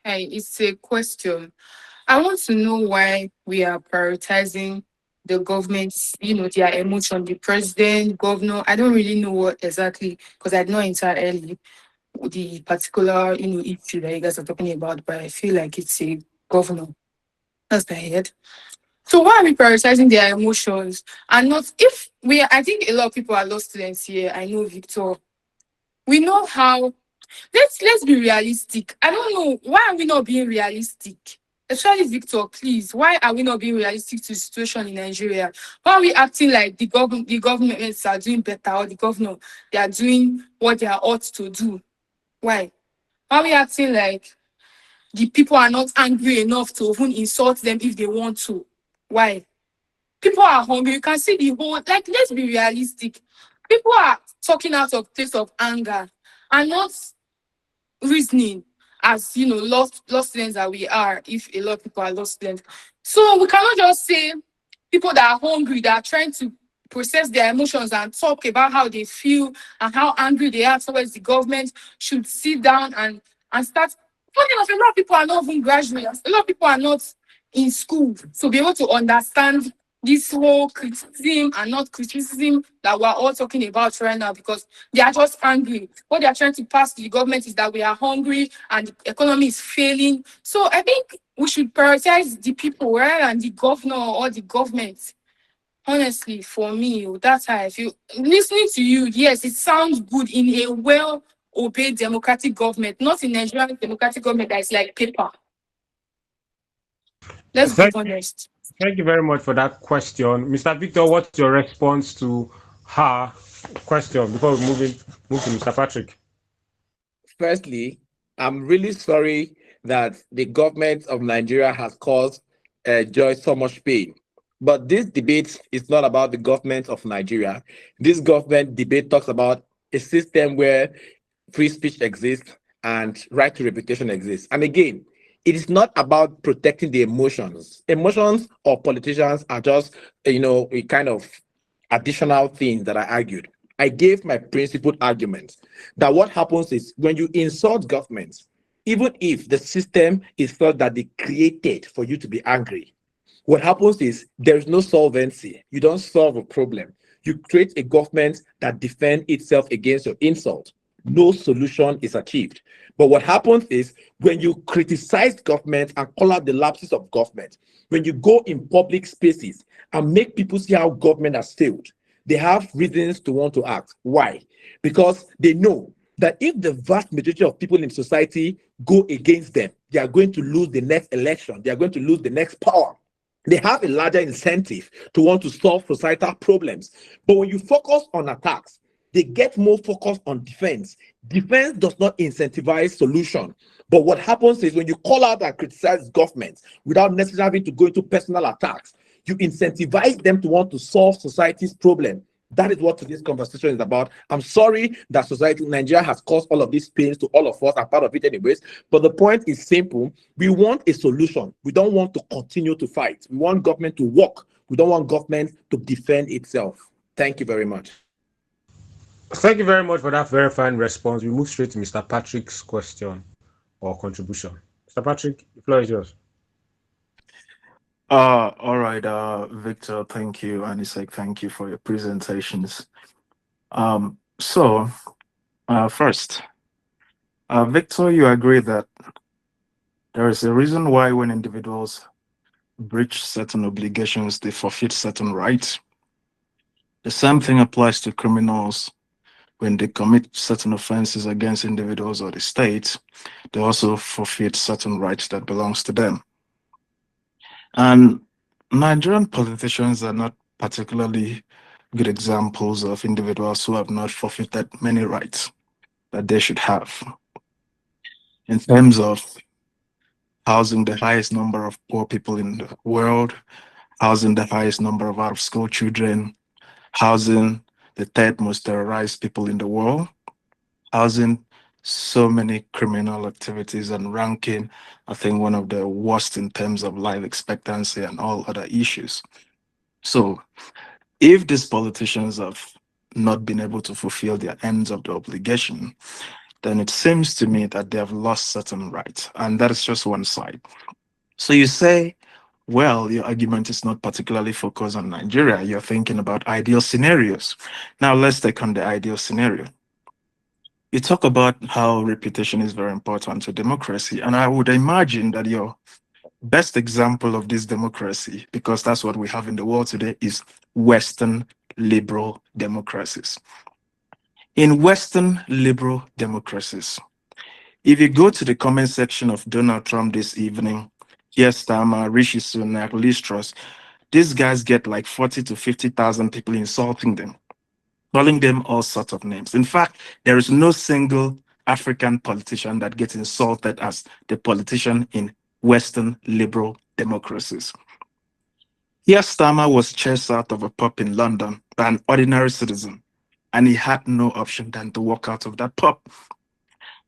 Hey, it's a question. I want to know why we are prioritizing the government's, their emotion, the president, governor. I don't really know what exactly, because I did not enter early the particular, issue that you guys are talking about, but I feel like it's a governor. That's the head. So why are we prioritizing their emotions and not, I think a lot of people are law students here. I know Victor. We know how, let's be realistic. I don't know, why are we not being realistic? Especially Victor, please. Why are we not being realistic to the situation in Nigeria? Why are we acting like the governments are doing better, or the governor, they are doing what they are ought to do? Why? Why are we acting like the people are not angry enough to even insult them if they want to? Why? People are hungry. You can see the whole, let's be realistic. People are talking out of place of anger and not reasoning, as lost students that we are, if a lot of people are lost students. So we cannot just say people that are hungry, that are trying to process their emotions and talk about how they feel and how angry they are towards the government, should sit down and start. Funny enough, a lot of people are not even graduates. A lot of people are not in school to be able to understand this whole criticism and not criticism that we're all talking about right now, because they are just angry. What they are trying to pass to the government is that we are hungry and the economy is failing. So I think we should prioritize the people rather than the governor or the government. Honestly, for me, that's how I feel. Listening to you, yes, it sounds good in a well-obeyed democratic government, not in Nigerian democratic government that is like paper. Let's be honest.
Thank you very much for that question. Mr. Victor, what's your response to her question before we move to Mr. Patrick?
Firstly, I'm really sorry that the government of Nigeria has caused Joy so much pain. But this debate is not about the government of Nigeria. This government debate talks about a system where free speech exists and right to reputation exists. And again, it is not about protecting the emotions. Emotions of politicians are just, a kind of additional thing that I argued. I gave my principled argument that what happens is when you insult government, even if the system is felt that they created for you to be angry, what happens is there is no solvency. You don't solve a problem. You create a government that defends itself against your insult. No solution is achieved. But what happens is when you criticize government and call out the lapses of government, when you go in public spaces and make people see how government has failed, they have reasons to want to act. Why? Because they know that if the vast majority of people in society go against them, they are going to lose the next election, they are going to lose the next power. They have a larger incentive to want to solve societal problems. But when you focus on attacks, they get more focused on defense. Defense does not incentivize solution. But what happens is when you call out and criticize government without necessarily having to go into personal attacks, you incentivize them to want to solve society's problem. That is what today's conversation is about. I'm sorry that society, Nigeria, has caused all of these pains to all of us. I'm part of it anyways. But the point is simple. We want a solution. We don't want to continue to fight. We want government to work. We don't want government to defend itself. Thank you very much.
Thank you very much for that very fine response. We move straight to Mr. Patrick's question or contribution. Mr. Patrick, the floor is yours.
All right, Victor, thank you, and Isaac, thank you for your presentations. So, first, Victor, you agree that there is a reason why when individuals breach certain obligations, they forfeit certain rights. The same thing applies to criminals when they commit certain offenses against individuals or the state, they also forfeit certain rights that belongs to them. And Nigerian politicians are not particularly good examples of individuals who have not forfeited many rights that they should have. In terms of housing the highest number of poor people in the world, housing the highest number of out-of-school children, housing the third most terrorized people in the world, housing so many criminal activities and ranking, I think, one of the worst in terms of life expectancy and all other issues. So if these politicians have not been able to fulfill their ends of the obligation, then it seems to me that they have lost certain rights. And that is just one side. So you say, well, your argument is not particularly focused on Nigeria. You're thinking about ideal scenarios. Now let's take on the ideal scenario. You talk about how reputation is very important to democracy. And I would imagine that your best example of this democracy, because that's what we have in the world today, is Western liberal democracies. In Western liberal democracies, if you go to the comment section of Donald Trump this evening, Keir Starmer, Rishi Sunak, Liz Truss, these guys get like 40 to 50,000 people insulting them, calling them all sorts of names. In fact, there is no single African politician that gets insulted as the politician in Western liberal democracies. Keir Starmer was chased out of a pub in London by an ordinary citizen, and he had no option than to walk out of that pub.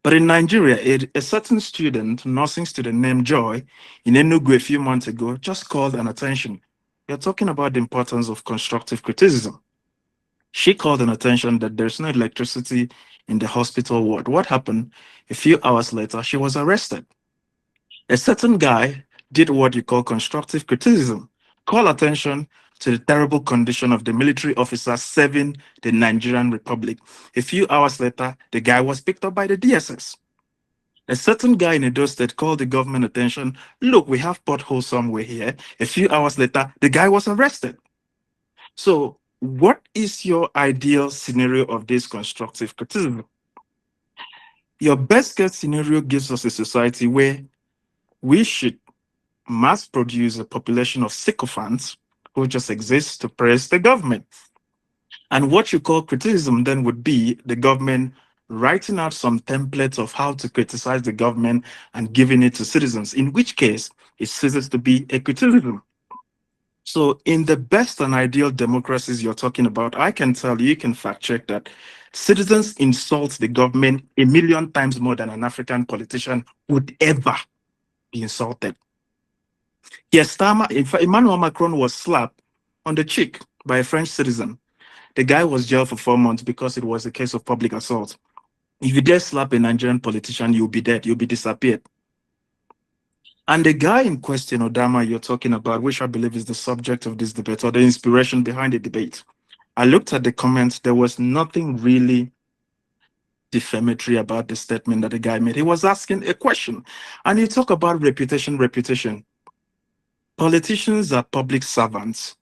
But in Nigeria, a certain student, nursing student named Joy, in Enugu a few months ago, just called an attention. You're talking about the importance of constructive criticism. She called an attention that there's no electricity in the hospital ward. What happened? A few hours later, she was arrested. A certain guy did what you call constructive criticism, call attention to the terrible condition of the military officers serving the Nigerian Republic. A few hours later, the guy was picked up by the DSS. A certain guy in Edo State called the government attention, look, we have potholes somewhere here. A few hours later, the guy was arrested. So what is your ideal scenario of this constructive criticism? Your best case scenario gives us a society where we should mass produce a population of sycophants who just exist to praise the government. And what you call criticism then would be the government writing out some templates of how to criticize the government and giving it to citizens, in which case it ceases to be a criticism. So, in the best and ideal democracies you're talking about, I can tell you, you can fact check that citizens insult the government a million times more than an African politician would ever be insulted. Yes, in fact, Emmanuel Macron was slapped on the cheek by a French citizen. The guy was jailed for 4 months because it was a case of public assault. If you dare slap a Nigerian politician, you'll be dead, you'll be disappeared. And the guy in question, Odama, you're talking about, which I believe is the subject of this debate or the inspiration behind the debate, I looked at the comments. There was nothing really defamatory about the statement that the guy made. He was asking a question. And you talk about reputation. Politicians are public servants.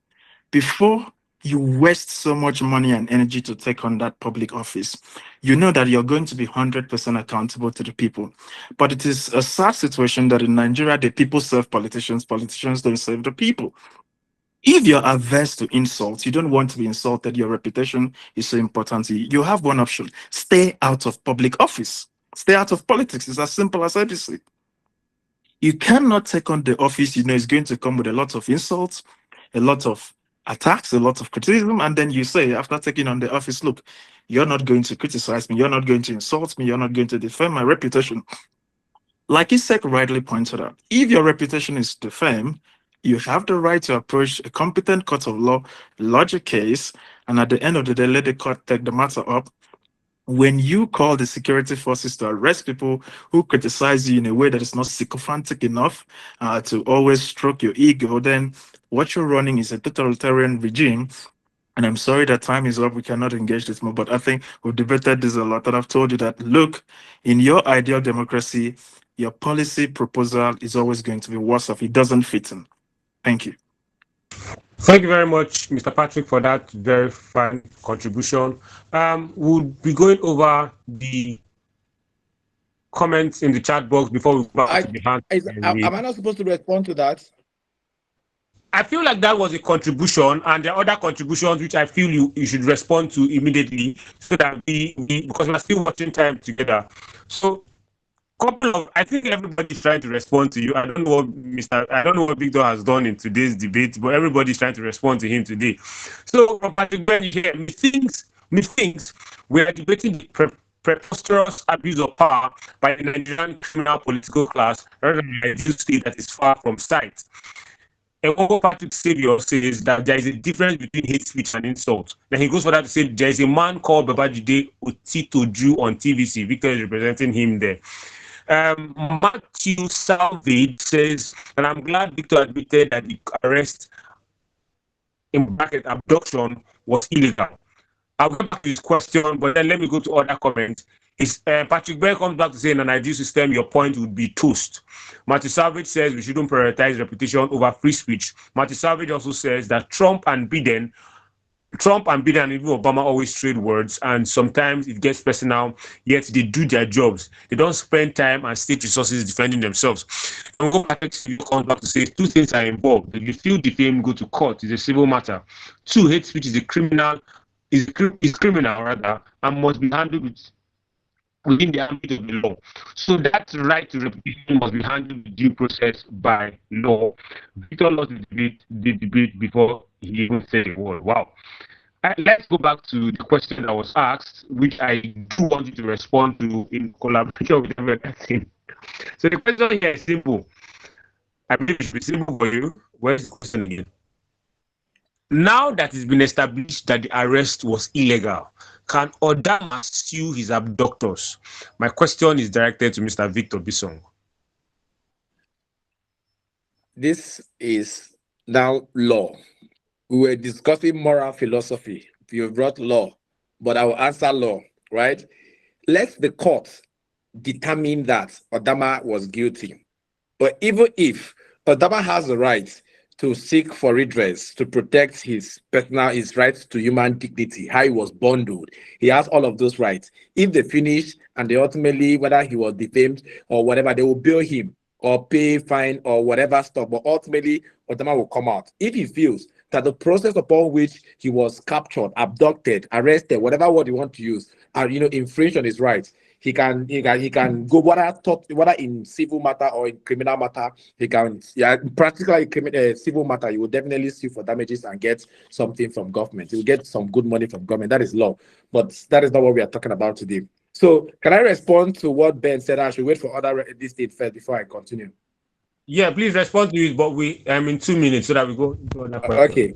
Before you waste so much money and energy to take on that public office, you know that you're going to be 100% accountable to the people. But it is a sad situation that in Nigeria, the people serve politicians, politicians don't serve the people. If you're averse to insults, you don't want to be insulted, your reputation is so important to you, you have one option: stay out of public office, stay out of politics. It's as simple as ABC. You cannot take on the office, you know, it's going to come with a lot of insults, a lot of attacks, a lot of criticism, and then you say, after taking on the office, look, you're not going to criticize me, you're not going to insult me, you're not going to defame my reputation. Like Isaac rightly pointed out, if your reputation is defamed, you have the right to approach a competent court of law, lodge a case, and at the end of the day, let the court take the matter up. When you call the security forces to arrest people who criticize you in a way that is not sycophantic enough to always stroke your ego, then what you're running is a totalitarian regime. And I'm sorry that time is up. We cannot engage this more, but I think we've debated this a lot. And I've told you that, look, in your ideal democracy, your policy proposal is always going to be worse if it doesn't fit in. Thank you.
Thank you very much, Mr. Patrick, for that very fine contribution. We'll be going over the comments in the chat box before we go back to the hand.
Am I not supposed to respond to that?
I feel like that was a contribution, and there are other contributions which I feel you should respond to immediately, so that we because we're still watching time together. So, I think everybody's trying to respond to you. I don't know what Victor has done in today's debate, but everybody's trying to respond to him today. So, Patrick, here, methinks we are debating the preposterous abuse of power by the Nigerian criminal political class rather than a state that is far from sight. Uncle Patrick Savior says that there is a difference between hate speech and insult. Then he goes further to say there is a man called Babajide Otitoju on TVC. Victor is representing him there. Matthew Salvage says, and I'm glad Victor admitted that the arrest, in bracket abduction, was illegal. I'll go back to his question, but then let me go to other comments. Patrick Bell comes back to say in an ideal system, your point would be toast. Matthew Savage says we shouldn't prioritize reputation over free speech. Matthew Savage also says that Trump and Biden and even Obama always trade words, and sometimes it gets personal, yet they do their jobs. They don't spend time and state resources defending themselves. And Patrick comes back to say two things are involved. If you feel defame, go to court. It's a civil matter. Two, hate speech is criminal rather, and must be handled within the ambit of the law. So that right to reputation must be handled with due process by law. Victor lost the debate before he even said a word. Wow. Let's go back to the question that was asked, which I do want you to respond to in collaboration with everyone. So the question here is simple. I believe it should be simple for you. Where's the question again? Now that it's been established that the arrest was illegal, can Odama sue his abductors? My question is directed to Mr. Victor Bisong.
This is now law. We were discussing moral philosophy. You brought law, but I will answer law, right? Let the court determine that Odama was guilty. But even if Odama has the right to seek for redress, to protect his rights to human dignity, how he was bundled. He has all of those rights. If they finish and they ultimately, whether he was defamed or whatever, they will bail him or pay fine or whatever stuff, but ultimately Otama will come out. If he feels that the process upon which he was captured, abducted, arrested, whatever word you want to use, and infringe on his rights, he can go whether in civil matter or in criminal matter. He can, practically civil matter. He will definitely sue for damages and get something from government. He will get some good money from government. That is law, but that is not what we are talking about today. So, can I respond to what Ben said? I should wait for other this state first before I continue.
Yeah, please respond to it, but we in 2 minutes so that we go to another question.
Okay.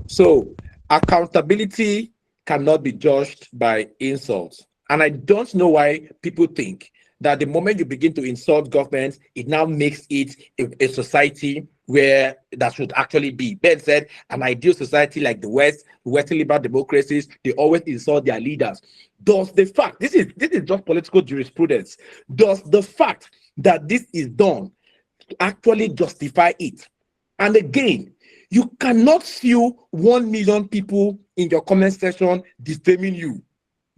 So, accountability cannot be judged by insults. And I don't know why people think that the moment you begin to insult government, it now makes it a society where that should actually be. Ben said an ideal society like the Western liberal democracies, they always insult their leaders. Does the fact, this is just political jurisprudence, does the fact that this is done actually justify it? And again, you cannot sue 1 million people in your comment section defaming you.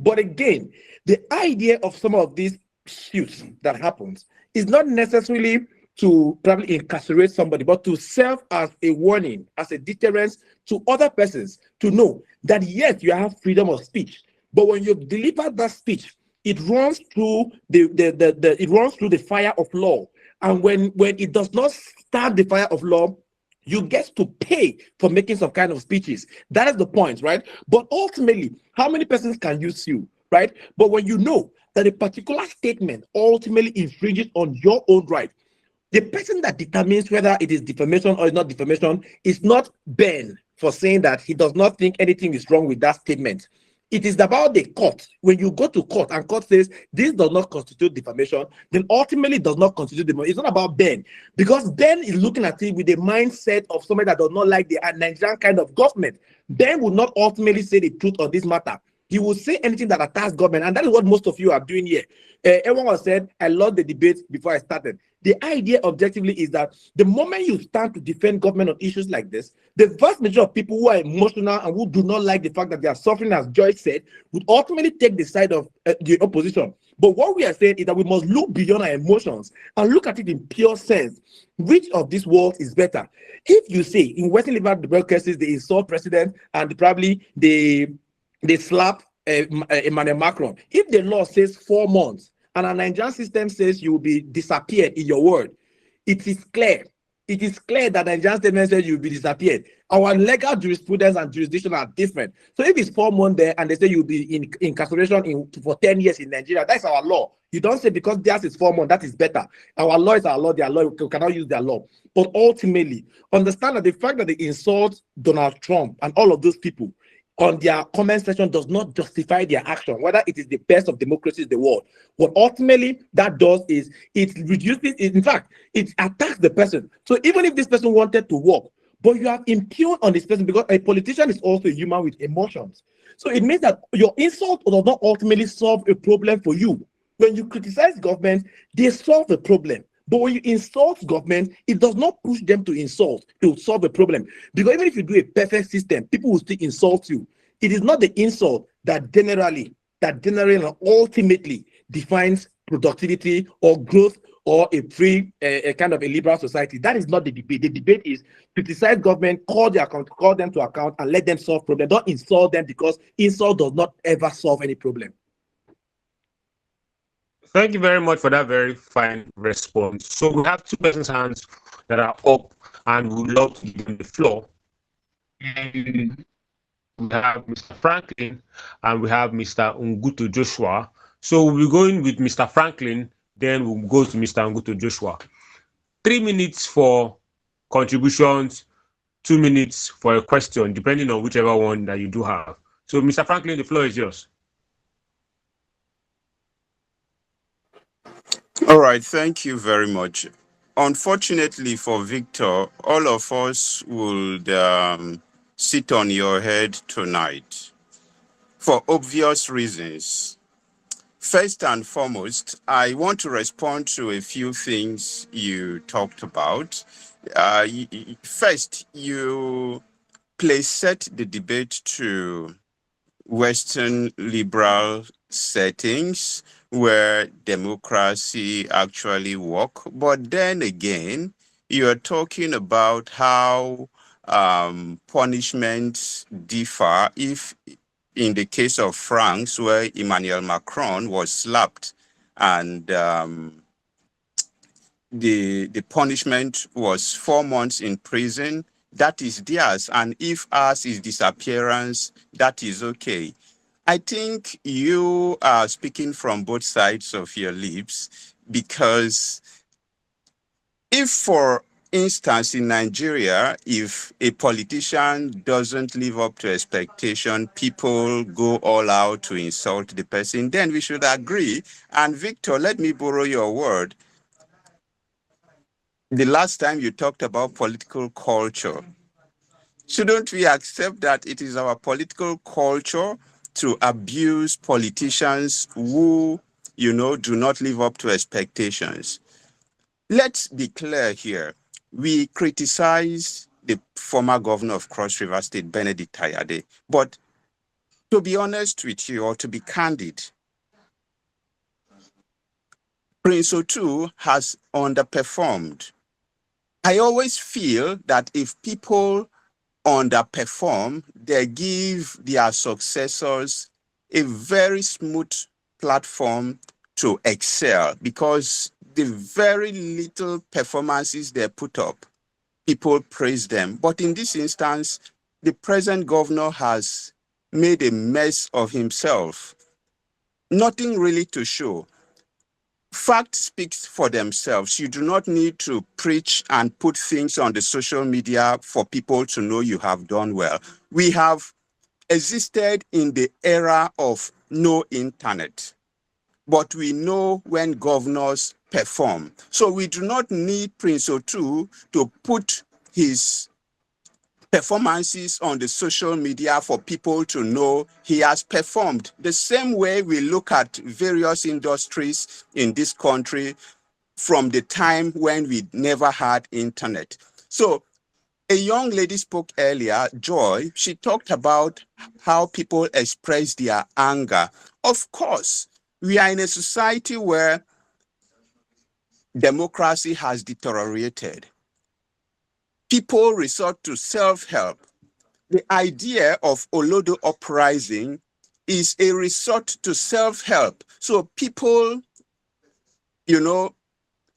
But again, the idea of some of these suits that happens is not necessarily to probably incarcerate somebody, but to serve as a warning, as a deterrence to other persons to know that yes, you have freedom of speech, but when you deliver that speech, it runs through the fire of law, and when it does not stand the fire of law, you get to pay for making some kind of speeches. That is the point, right? But ultimately, how many persons can you sue, right? But when you know that a particular statement ultimately infringes on your own right, the person that determines whether it is defamation or it's not defamation is not Ben for saying that he does not think anything is wrong with that statement. It is about the court. When you go to court and court says this does not constitute defamation, then ultimately it does not constitute defamation. It's not about Ben, because Ben is looking at it with the mindset of somebody that does not like the Nigerian kind of government. Ben would not ultimately say the truth on this matter. He will say anything that attacks government, and that is what most of you are doing here. Everyone was said, I loved the debate before I started. The idea objectively is that the moment you stand to defend government on issues like this, the vast majority of people who are emotional and who do not like the fact that they are suffering, as Joyce said, would ultimately take the side of the opposition. But what we are saying is that we must look beyond our emotions and look at it in pure sense. Which of these worlds is better? If you say in Western liberal democracies they insult president and probably they slap Emmanuel Macron, if the law says 4 months, and our Nigerian system says you will be disappeared in your word, it is clear. It is clear that Nigerian statement says you will be disappeared. Our legal jurisprudence and jurisdiction are different. So if it's 4 months there and they say you'll be in incarceration for 10 years in Nigeria, that's our law. You don't say because theirs is 4 months, that is better. Our law is our law, their law, we cannot use their law. But ultimately, understand that the fact that they insult Donald Trump and all of those people on their comment section does not justify their action, whether it is the best of democracies in the world. What ultimately that does is it reduces, in fact, it attacks the person. So even if this person wanted to work, but you have impugned on this person, because a politician is also a human with emotions. So it means that your insult does not ultimately solve a problem for you. When you criticize government, they solve the problem. But when you insult government, it does not push them to insult to solve a problem. Because even if you do a perfect system, people will still insult you. It is not the insult that generally and ultimately defines productivity or growth or a free a kind of a liberal society. That is not the debate. The debate is criticize government, call them to account, and let them solve problems. Don't insult them, because insult does not ever solve any problem.
Thank you very much for that very fine response. So we have two persons' hands that are up, and we would love to give them the floor. And we have Mr. Franklin and we have Mr. Unguto Joshua. So we'll be going with Mr. Franklin, then we'll go to Mr. Unguto Joshua. 3 minutes for contributions, 2 minutes for a question, depending on whichever one that you do have. So Mr. Franklin, the floor is yours.
All right, thank you very much. Unfortunately for Victor, all of us would sit on your head tonight for obvious reasons. First and foremost, I want to respond to a few things you talked about. First, you set the debate to Western liberal settings, where democracy actually work. But then again, you're talking about how punishments differ. If in the case of France, where Emmanuel Macron was slapped and the punishment was 4 months in prison, that is theirs. And if ours is disappearance, that is okay. I think you are speaking from both sides of your lips, because if, for instance, in Nigeria, if a politician doesn't live up to expectation, people go all out to insult the person, then we should agree. And Victor, let me borrow your word. The last time you talked about political culture, shouldn't we accept that it is our political culture to abuse politicians who, do not live up to expectations? Let's be clear here. We criticize the former governor of Cross River State, Benedict Ayade, but to be honest with you, or to be candid, Prince Otu has underperformed. I always feel that if people underperform, they give their successors a very smooth platform to excel, because the very little performances they put up, people praise them. But in this instance, the present governor has made a mess of himself. Nothing really to show. Fact speaks for themselves. You do not need to preach and put things on the social media for people to know you have done well. We have existed in the era of no internet, but we know when governors perform. So we do not need Prince Otu to put his performances on the social media for people to know he has performed. The same way we look at various industries in this country from the time when we never had internet. So a young lady spoke earlier, Joy. She talked about how people express their anger. Of course, we are in a society where democracy has deteriorated. People resort to self-help. The idea of Olodo uprising is a resort to self-help. So people,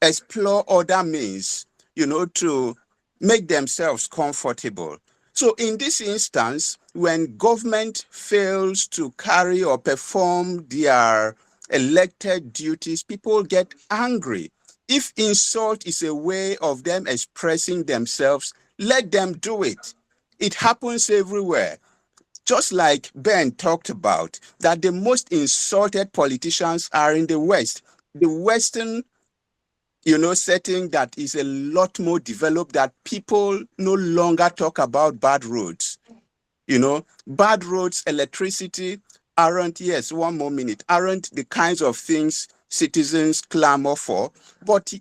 explore other means, to make themselves comfortable. So in this instance, when government fails to carry or perform their elected duties, people get angry. If insult is a way of them expressing themselves, let them do it. It happens everywhere. Just like Ben talked about, that the most insulted politicians are in the West. The Western, setting that is a lot more developed, that people no longer talk about bad roads. Bad roads, electricity aren't, yes, one more minute, aren't the kinds of things citizens clamor for, but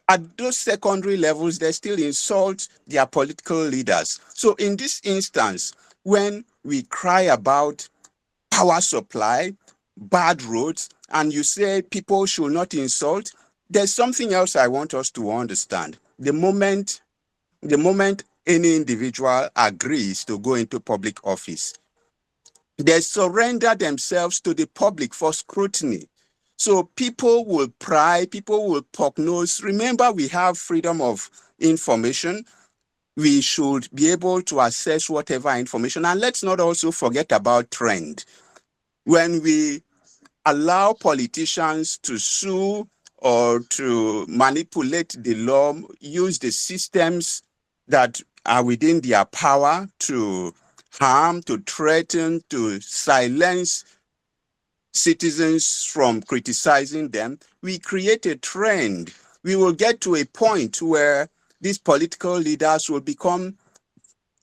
at those secondary levels, they still insult their political leaders. So in this instance, when we cry about power supply, bad roads, and you say people should not insult, there's something else I want us to understand. The moment any individual agrees to go into public office, they surrender themselves to the public for scrutiny. So people will pry, people will poke nose. Remember, we have freedom of information. We should be able to access whatever information. And let's not also forget about trend. When we allow politicians to sue or to manipulate the law, use the systems that are within their power to harm, to threaten, to silence citizens from criticizing them, we create a trend. We will get to a point where these political leaders will become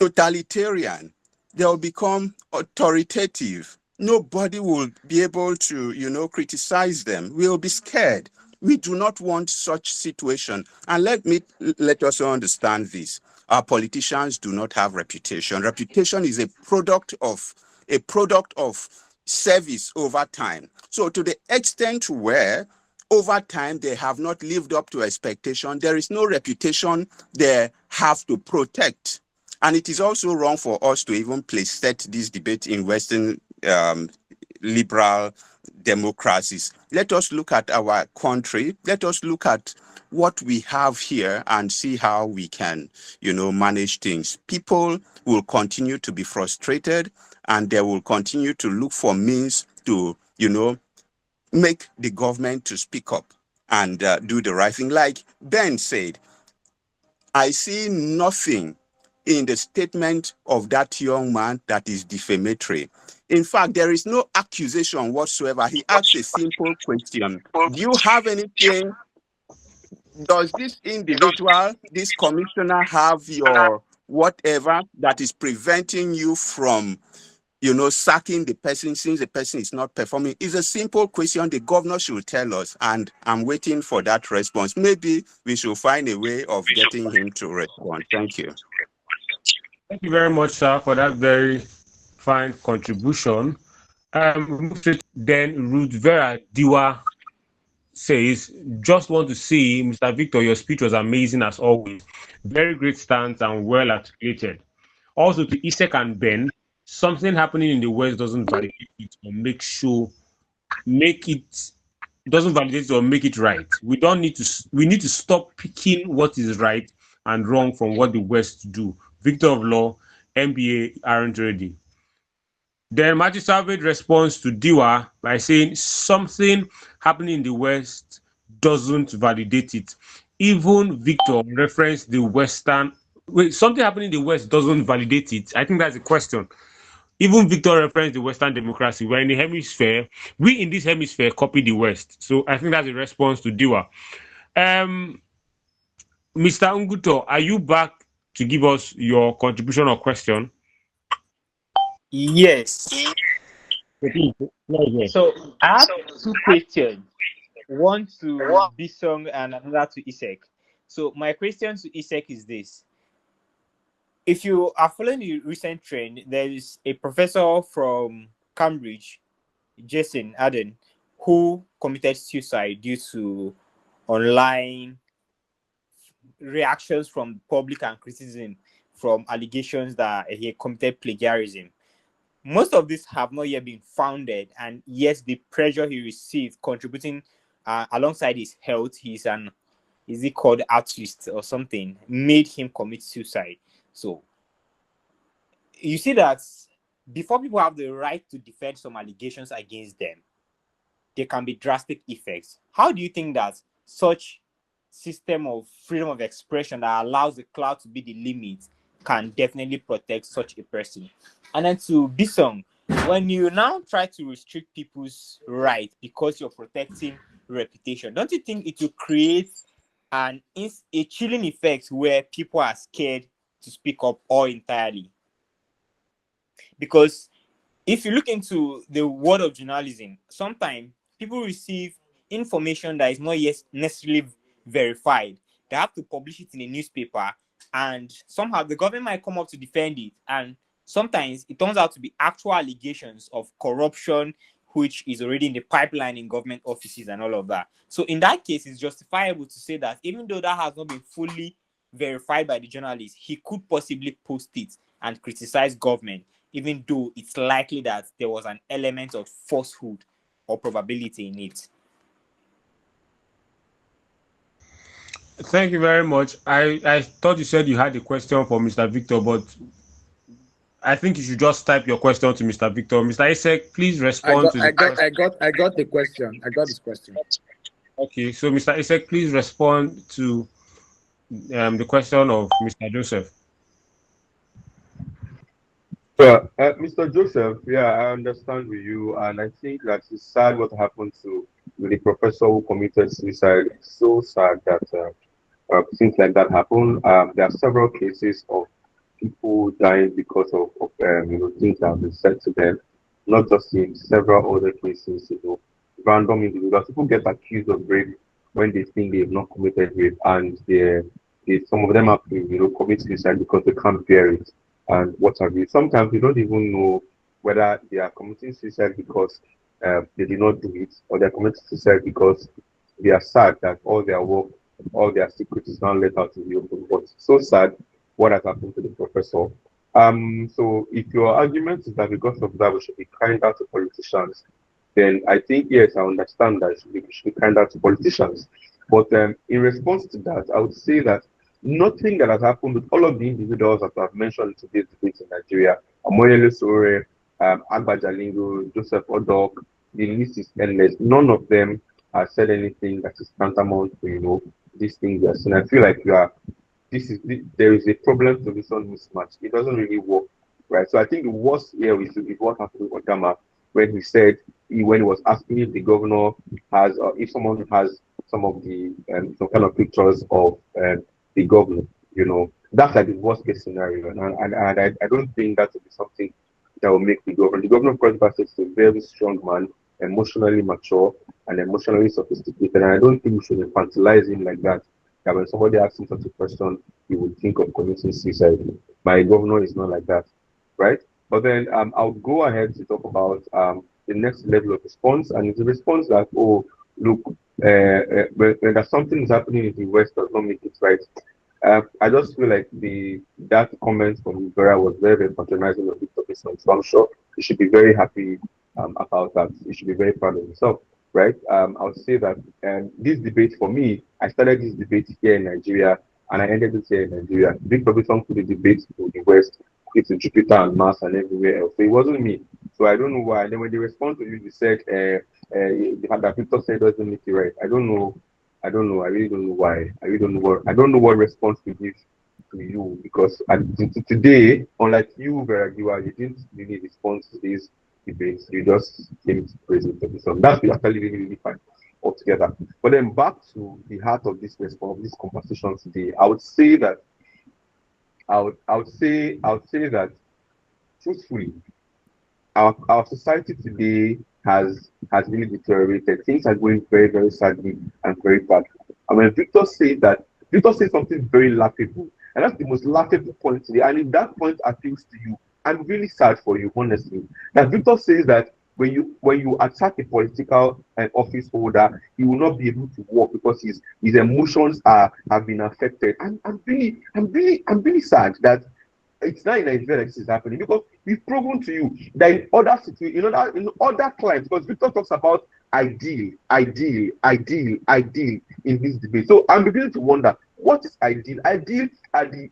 totalitarian. They'll become authoritative. Nobody will be able to, criticize them. We'll be scared. We do not want such situation. And let us understand this. Our politicians do not have reputation. Reputation is a product of service over time. So to the extent where over time they have not lived up to expectation, there is no reputation they have to protect. And it is also wrong for us to even place set this debate in Western liberal democracies. Let us look at our country. Let us look at what we have here and see how we can, manage things. People will continue to be frustrated, and they will continue to look for means to, make the government to speak up and do the right thing. Like Ben said, I see nothing in the statement of that young man that is defamatory. In fact, there is no accusation whatsoever. He asks a simple question. Do you have anything? Does this individual, this commissioner, have your whatever that is preventing you from, sacking the person since the person is not performing? It's a simple question the governor should tell us, and I'm waiting for that response. Maybe we should find a way of getting him to respond. Thank you.
Thank you very much, sir, for that very fine contribution. Then Ruth Vera Diwa says, just want to say, Mr. Victor, your speech was amazing as always. Very great stance and well articulated. Also to Isaac and Ben, something happening in the West doesn't validate it or make it doesn't validate it or make it right. We need to stop picking what is right and wrong from what the West do. Victor of Law, MBA aren't ready. Then Matthew Savage responds to Diwa by saying something happening in the West doesn't validate it. Even Victor referenced the Western. Wait, something happening in the West doesn't validate it. I think that's the question. Even Victor referenced the Western democracy. We're in the hemisphere. We in this hemisphere copy the West. So I think that's a response to Diwa. Mr. Unguto, are you back to give us your contribution or question?
Yes. So I have two questions. One to Bisong and another to Isaac. So my question to Isaac is this. If you are following the recent trend, there is a professor from Cambridge, Jason Arden, who committed suicide due to online reactions from public and criticism from allegations that he committed plagiarism. Most of these have not yet been founded, and yes, the pressure he received contributing alongside his health, is he called artist or something, made him commit suicide. So you see that before people have the right to defend some allegations against them, there can be drastic effects. How do you think that such system of freedom of expression that allows the cloud to be the limit can definitely protect such a person? And then to Bisong, when you now try to restrict people's right because you're protecting reputation, don't you think it will create a chilling effect where people are scared to speak up all entirely? Because if you look into the world of journalism, sometimes people receive information that is not yet necessarily verified. They have to publish it in a newspaper, and somehow the government might come up to defend it, and sometimes it turns out to be actual allegations of corruption, which is already in the pipeline in government offices and all of that. So in that case, it's justifiable to say that even though that has not been fully verified by the journalist, he could possibly post it and criticize government, even though it's likely that there was an element of falsehood or probability in it.
Thank you very much. I thought you said you had a question for Mr. Victor, but I think you should just type your question to Mr. Victor. Mr. Isaac, please respond to the question.
I got the question. I got this question.
Okay, so Mr. Isaac, please respond to the question of Mr. Joseph.
Well, Mr. Joseph, yeah, I understand with you, and I think that it's sad what happened to the professor who committed suicide. It's so sad that things like that happen. There are several cases of people dying because of things that have been said to them. Not just in several other cases, random individuals. People get accused of rape when they think they have not committed rape, and some of them have to commit suicide because they can't bear it and what have you. Sometimes we don't even know whether they are committing suicide because they did not do it, or they are committing suicide because they are sad that all their work, all their secrets is now let out in the open. But so sad what has happened to the professor. So if your argument is that because of that we should be kinder to politicians, then I think yes, I understand that we should be kinder to politicians. But in response to that, I would say that nothing that has happened with all of the individuals that I've mentioned in today's debate in Nigeria, Amoyele Sore, Agba Jalingo, Joseph Odok, the list is endless. None of them has said anything that is tantamount to, these things we are saying. I feel like there is a problem solution mismatch. It doesn't really work, right? So I think the worst here is what happened with Odama when he said when he was asking if the governor has or if someone has some of the some kind of pictures of the governor, that's like the worst case scenario, and I don't think that will be something that will make the governor. The governor of Cross River State is a very strong man, emotionally mature and emotionally sophisticated, and I don't think we should infantilize him like that. That when somebody asks him such a question, he would think of committing suicide. My governor is not like that, right? But then I'll go ahead to talk about the next level of response, and it's a response that, oh, look, when there's something is happening in the West does not make it right. I just feel like that comment from Vera was very, very patronizing of Victor Bison. So I'm sure he should be very happy about that. He should be very proud of himself, right? I would say that this debate for me, I started this debate here in Nigeria and I ended it here in Nigeria. Victor Bison put the debate to the West, to Jupiter and Mars and everywhere else. So it wasn't me. So I don't know why. And then when they respond to you, they said that Victor said doesn't make it right. I don't know. I really don't know why. I don't know what response to give to you because today, unlike you, Veragiwa, you didn't really respond to these debates. You just came to praise it. So that's actually really, really fine altogether. But then back to the heart of this response, of this conversation today, I would say that truthfully, our society today has really deteriorated. Things are going very, very sadly and very bad. And when Victor says something very laughable, and that's the most laughable point today. And if that point appeals to you, I'm really sad for you, honestly. That Victor says that when you attack a political office holder, he will not be able to work because his emotions have been affected. And I'm really sad that it's not in Nigeria that this is happening because we've proven to you that in other situations, in other clients, because Victor talks about ideal in this debate. So I'm beginning to wonder what is ideal. Ideal are the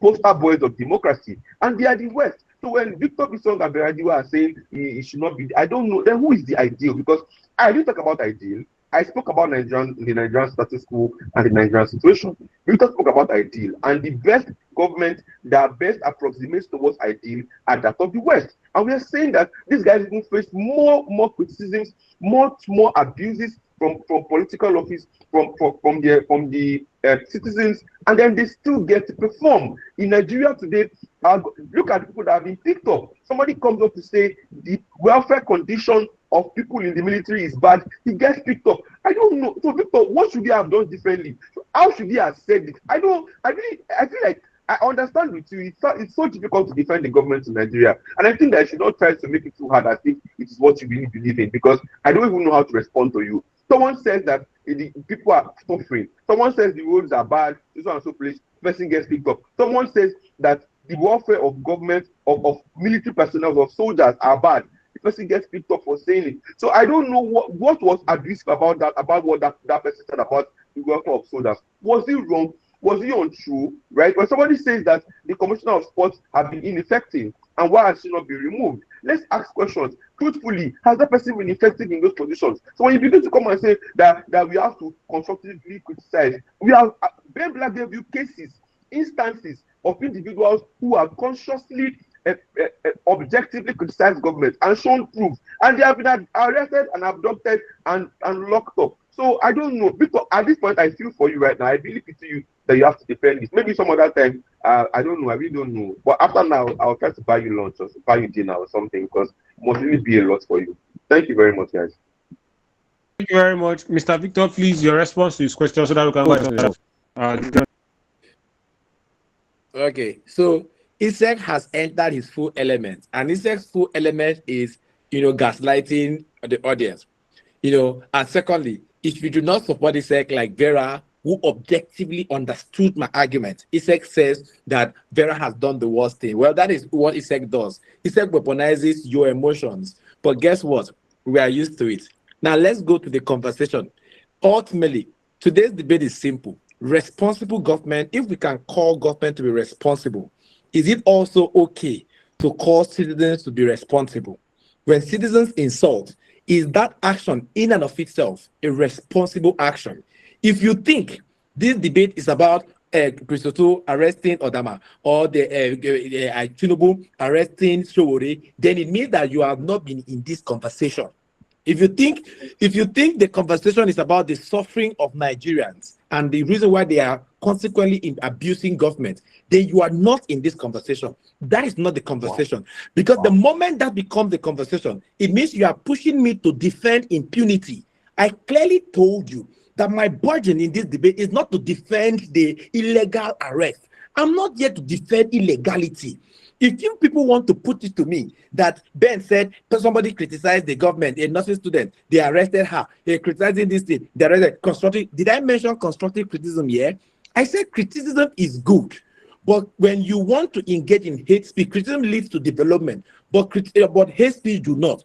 poster boys of democracy, and they are the West. So when Victor Bison and Beradiwa are saying it should not be, I don't know, then who is the ideal? Because I didn't talk about ideal. I spoke about the Nigerian status quo and the Nigerian situation. Victor spoke about ideal, and the best government that best approximates towards ideal are that of the West. And we are saying that these guys will face more criticisms, more abuses from political office, from the citizens, and then they still get to perform. In Nigeria today, look at the people that have been picked up. Somebody comes up to say the welfare condition of people in the military is bad. He gets picked up. I don't know. So Victor, what should he have done differently? How should he have said it? I feel like I understand with you. It's so difficult to defend the government in Nigeria, and I think that I should not try to make it too hard as if it is what you really believe in, because I don't even know how to respond to you. Someone says that the people are suffering. Someone says the roads are bad. This one so place. Person gets picked up. Someone says that the welfare of government, of military personnel, of soldiers are bad. The person gets picked up for saying it. So I don't know what was abusive about that, about what that person said about the welfare of soldiers. Was it wrong? Was it untrue? Right? When somebody says that the commissioner of sports have been ineffective, and why has she not been removed? Let's ask questions. Truthfully, has that person been effective in those positions? So when you begin to come and say that we have to constructively criticize, we have Ben Black gave you instances of individuals who have consciously objectively criticized government and shown proof, and they have been arrested and abducted and locked up. So I don't know, because at this point I feel for you right now. I really pity you that you have to defend this. Maybe some other time, I don't know. I really don't know. But after now, I'll try to buy you lunch or buy you dinner or something, because it must really be a lot for you. Thank you very much, guys.
Thank you very much, Mr. Victor. Please, your response to his question so that we can go ahead.
Okay, so ISEC has entered his full element, and ISEC's full element is, gaslighting the audience. And secondly, if you do not support ISEC like Vera, who objectively understood my argument, ISEC says that Vera has done the worst thing. Well, that is what ISEC does. ISEC weaponizes your emotions. But guess what? We are used to it. Now, let's go to the conversation. Ultimately, today's debate is simple. Responsible government, if we can call government to be responsible, is it also okay to call citizens to be responsible? When citizens insult, is that action in and of itself a responsible action? If you think this debate is about Christopher arresting Odama or the Tinubu arresting Showore, then it means that you have not been in this conversation. If you think the conversation is about the suffering of Nigerians and the reason why they are consequently abusing government, then you are not in this conversation. That is not the conversation. Because the moment that becomes the conversation, it means you are pushing me to defend impunity. I clearly told you that my burden in this debate is not to defend the illegal arrest. I'm not here to defend illegality. If you people want to put it to me that Ben said somebody criticized the government, a nursing student, they arrested her, they're criticizing this thing, they arrested constructive. Did I mention constructive criticism here? I said criticism is good, but when you want to engage in hate speech, criticism leads to development, but hate speech do not.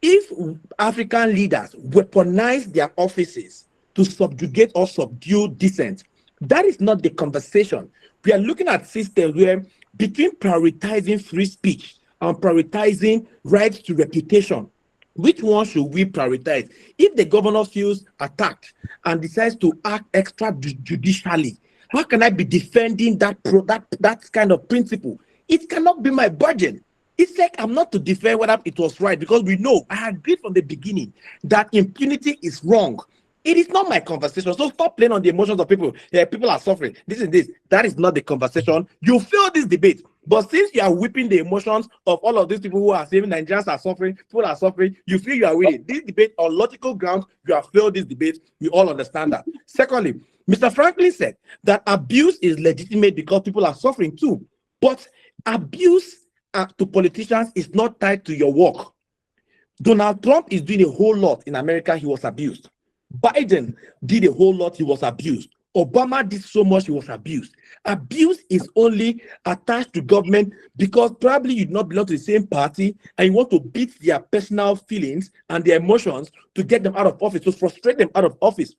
If African leaders weaponize their offices to subjugate or subdue dissent, that is not the conversation. We are looking at systems where between prioritizing free speech and prioritizing rights to reputation, which one should we prioritize? If the governor feels attacked and decides to act extrajudicially, how can I be defending that kind of principle? It cannot be my burden. It's like I'm not to defend whether it was right, because we know, I agreed from the beginning that impunity is wrong. It is not my conversation. So stop playing on the emotions of people. Yeah, people are suffering. This is this. That is not the conversation. You feel this debate. But since you are whipping the emotions of all of these people who are saying Nigerians are suffering, people are suffering, you feel you are winning. This debate on logical grounds, you have failed this debate. We all understand that. Secondly, Mr. Franklin said that abuse is legitimate because people are suffering too. But abuse to politicians is not tied to your work. Donald Trump is doing a whole lot in America. He was abused. Biden did a whole lot, he was abused. Obama did so much, he was abused. Abuse is only attached to government because probably you do not belong to the same party and you want to beat their personal feelings and their emotions to get them out of office, to frustrate them out of office.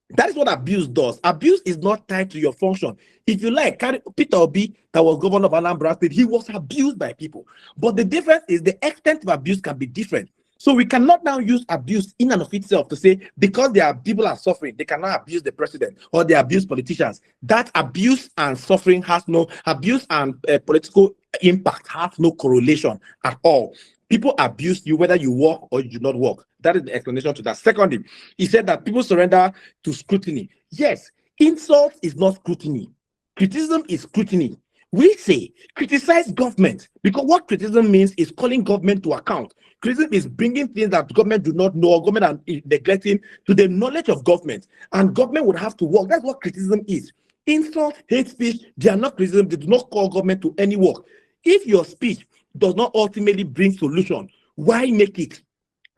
That is what abuse does. Abuse is not tied to your function. If you like, Peter Obi, that was governor of Anambra State, he was abused by people. But the difference is the extent of abuse can be different. So we cannot now use abuse in and of itself to say because people are suffering, they cannot abuse the president or they abuse politicians. That abuse and suffering has no abuse and political impact has no correlation at all. People abuse you whether you work or you do not work. That is the explanation to that. Secondly, he said that people surrender to scrutiny. Yes, insult is not scrutiny. Criticism is scrutiny. We say criticize government because what criticism means is calling government to account. Criticism is bringing things that government do not know or government are neglecting to the knowledge of government, and government would have to work. That's what criticism is. Insult, hate speech, they are not criticism. They do not call government to any work. If your speech does not ultimately bring solution, why make it?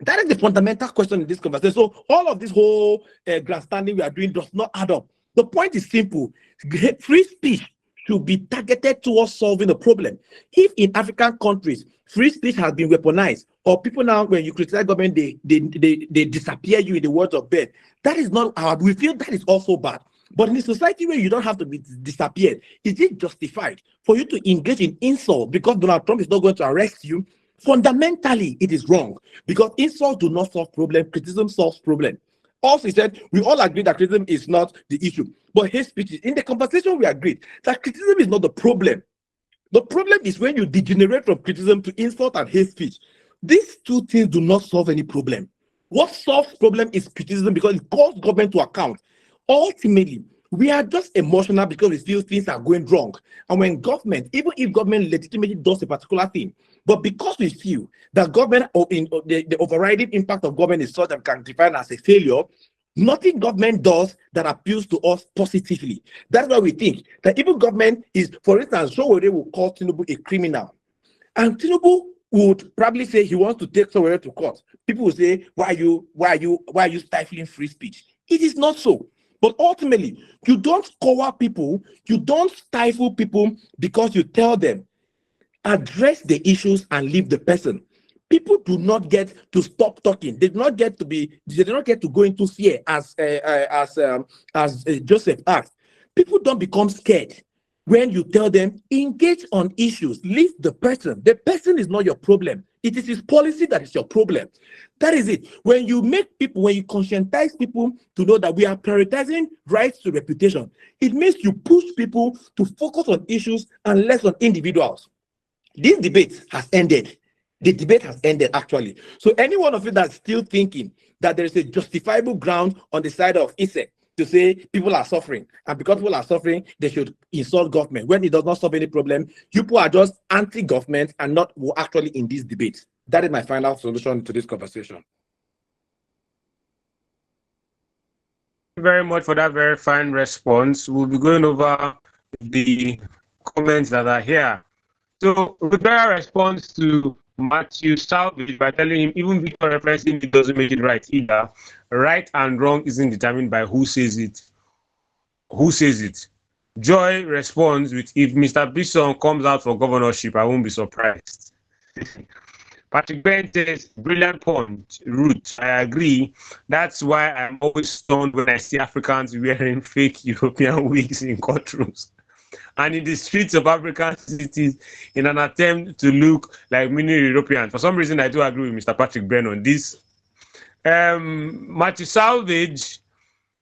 That is the fundamental question in this conversation. So all of this whole grandstanding we are doing does not add up. The point is simple. Free speech should be targeted towards solving the problem. If in African countries, free speech has been weaponized, or people now, when you criticize government, they disappear you in the words of Ben, that is not how we feel. That is also bad. But in a society where you don't have to be disappeared, is it justified for you to engage in insult because Donald Trump is not going to arrest you? Fundamentally, it is wrong because insults do not solve problem. Criticism solves problem. Also, he said, we all agree that criticism is not the issue, but hate speech is. In the conversation, we agreed that criticism is not the problem. The problem is when you degenerate from criticism to insult and hate speech. These two things do not solve any problem. What solves problem is criticism because it calls government to account. Ultimately, we are just emotional because we feel things are going wrong. And when government, even if government legitimately does a particular thing, but because we feel that government or the overriding impact of government is such that can define as a failure, Nothing government does that appeals to us positively. That's why we think that even government is, for instance, Sowore will call Tinubu a criminal. And Tinubu would probably say he wants to take Sowore to court. People will say, why are you stifling free speech? It is not so. But ultimately, you don't cover people, you don't stifle people because you tell them, address the issues and leave the person. People do not get to stop talking. They do not get to go into fear, as Joseph asked. People don't become scared when you tell them engage on issues. Leave the person. The person is not your problem. It is his policy that is your problem. That is it. When you conscientize people to know that we are prioritizing rights to reputation, it means you push people to focus on issues and less on individuals. This debate has ended. The debate has ended, actually. So any one of you that's still thinking that there is a justifiable ground on the side of ISEC to say people are suffering, and because people are suffering, they should insult government, when it does not solve any problem, you people are just anti-government and not actually in this debate. That is my final solution to this conversation.
Thank you very much for that very fine response. We'll be going over the comments that are here. So Rivera responds to Matthew Salvage by telling him, even Victor referencing it doesn't make it right either. Right and wrong isn't determined by who says it. Who says it? Joy responds with, if Mr. Bison comes out for governorship, I won't be surprised. Patrick Ben says, brilliant point, Ruth. I agree. That's why I'm always stunned when I see Africans wearing fake European wigs in courtrooms and in the streets of African cities in an attempt to look like mini Europeans. For some reason, I do agree with Mr. Patrick Ben on this. Matthew Salvage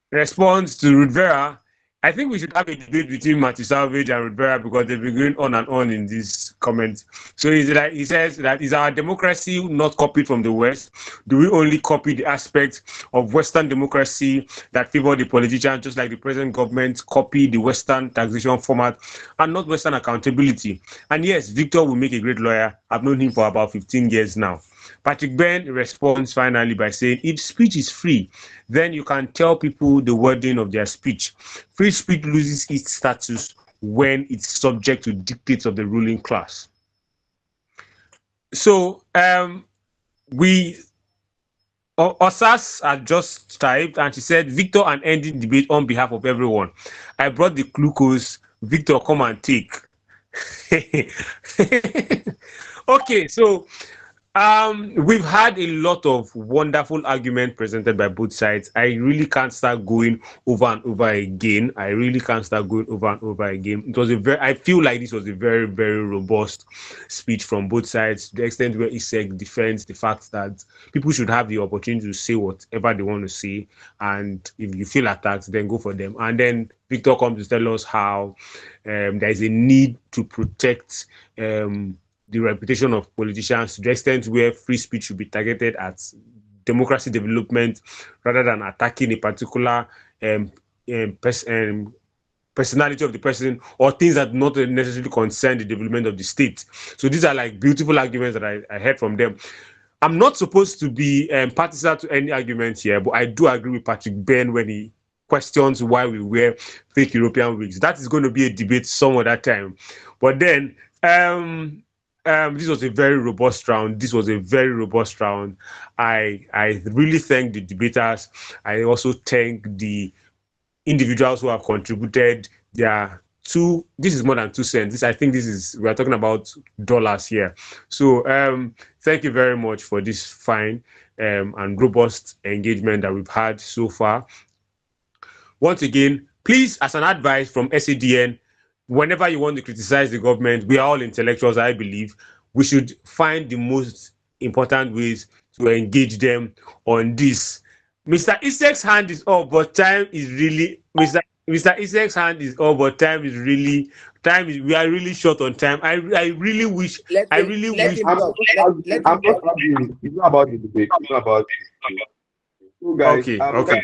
responds to Rivera. I think we should have a debate between Matthew Salvage and Rivera because they've been going on and on in this comment. So he says that, is our democracy not copied from the West? Do we only copy the aspects of Western democracy that favor the politicians, just like the present government copy the Western taxation format and not Western accountability? And yes, Victor will make a great lawyer. I've known him for about 15 years now. Patrick Ben responds finally by saying, if speech is free, then you can tell people the wording of their speech. Free speech loses its status when it's subject to dictates of the ruling class. So Osas had just typed and she said, Victor and ending debate on behalf of everyone. I brought the glucose. Victor, come and take. Okay, so we've had a lot of wonderful arguments presented by both sides. I really can't start going over and over again. It was I feel like this was a very, very robust speech from both sides, to the extent where ISEC defends the fact that people should have the opportunity to say whatever they want to say. And if you feel attacked, then go for them. And then Victor comes to tell us how there is a need to protect the reputation of politicians to the extent where free speech should be targeted at democracy development rather than attacking a particular personality of the person or things that not necessarily concern the development of the state. So these are like beautiful arguments that I heard from them. I'm not supposed to be partisan to any argument here, but I do agree with Patrick Ben when he questions why we wear fake European wigs. That is going to be a debate some other time. But then this was a very robust round. I really thank the debaters. I also thank the individuals who have contributed their this is more than 2 cents. We are talking about dollars here. So thank you very much for this fine and robust engagement that we've had so far. Once again, please, as an advice from SADN, whenever you want to criticize the government, we are all intellectuals, I believe. We should find the most important ways to engage them on this. Mr. Isek's hand is up, but time is really Mr. Isek's hand is up, but we are really short on time. I really wish.
I'm not arguing. It's not about the debate. It's not about so guys.
Okay.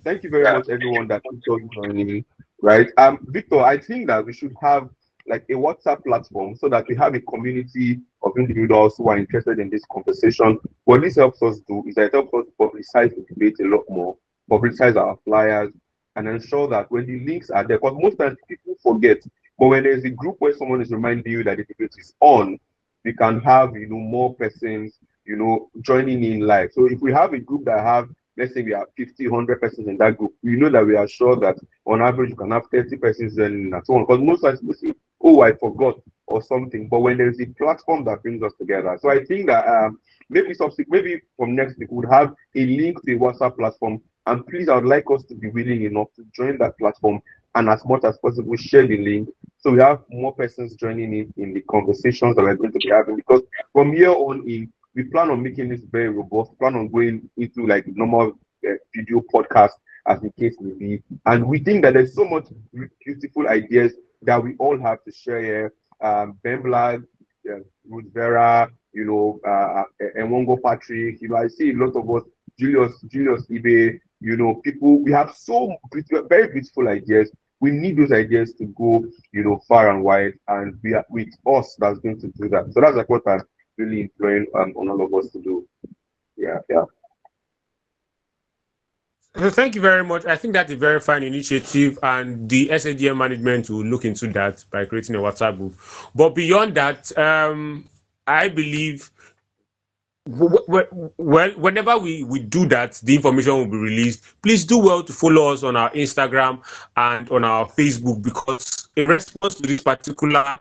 Thank you very much, everyone that keeps on joining me. Right, Victor. I think that we should have like a WhatsApp platform so that we have a community of individuals who are interested in this conversation. What this helps us do is that it helps us publicize the debate a lot more, publicize our flyers, and ensure that when the links are there, because most times people forget, but when there's a group where someone is reminding you that the debate is on, we can have more persons joining in live. So if we have a group that have, let's say we have 50, 100 persons in that group, we know that we are sure that on average you can have 30 persons joining and so on. Because most times we say, oh, I forgot or something. But when there's a platform that brings us together, so I think that maybe from next week we would have a link to a WhatsApp platform. And please, I would like us to be willing enough to join that platform and as much as possible share the link so we have more persons joining in the conversations that we're going to be having. Because from here on in, we plan on making this very robust, plan on going into like normal video podcast as the case may be. And we think that there's so much beautiful ideas that we all have to share here. Ben Black, Ruth Vera, Enwongo Patrick, I see a lot of us, Julius Ibe, people, we have very beautiful ideas. We need those ideas to go, far and wide, and we are with us that's going to do that. So that's like what I'm really imploring on all of us to do. Yeah.
So thank you very much. I think that's a very fine initiative, and the SADM management will look into that by creating a WhatsApp group. But beyond that, I believe whenever we do that, the information will be released. Please do well to follow us on our Instagram and on our Facebook, because in response to this particular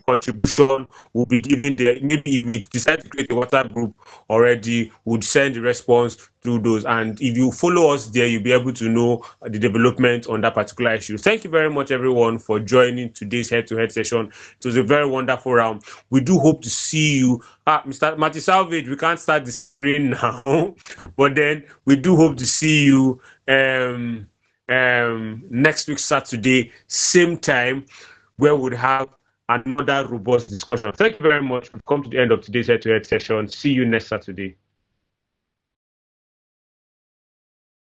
contribution, we'll be giving maybe if we decide to create a WhatsApp group already, we'll send the response through those. And if you follow us there, you'll be able to know the development on that particular issue. Thank you very much, everyone, for joining today's head-to-head session. It was a very wonderful round. We do hope to see you. Mr. Marty Salvage, we can't start the screen now, but then we do hope to see you next week, Saturday, same time, where we'll have another robust discussion. Thank you very much. We've come to the end of today's head-to-head session. See you next Saturday.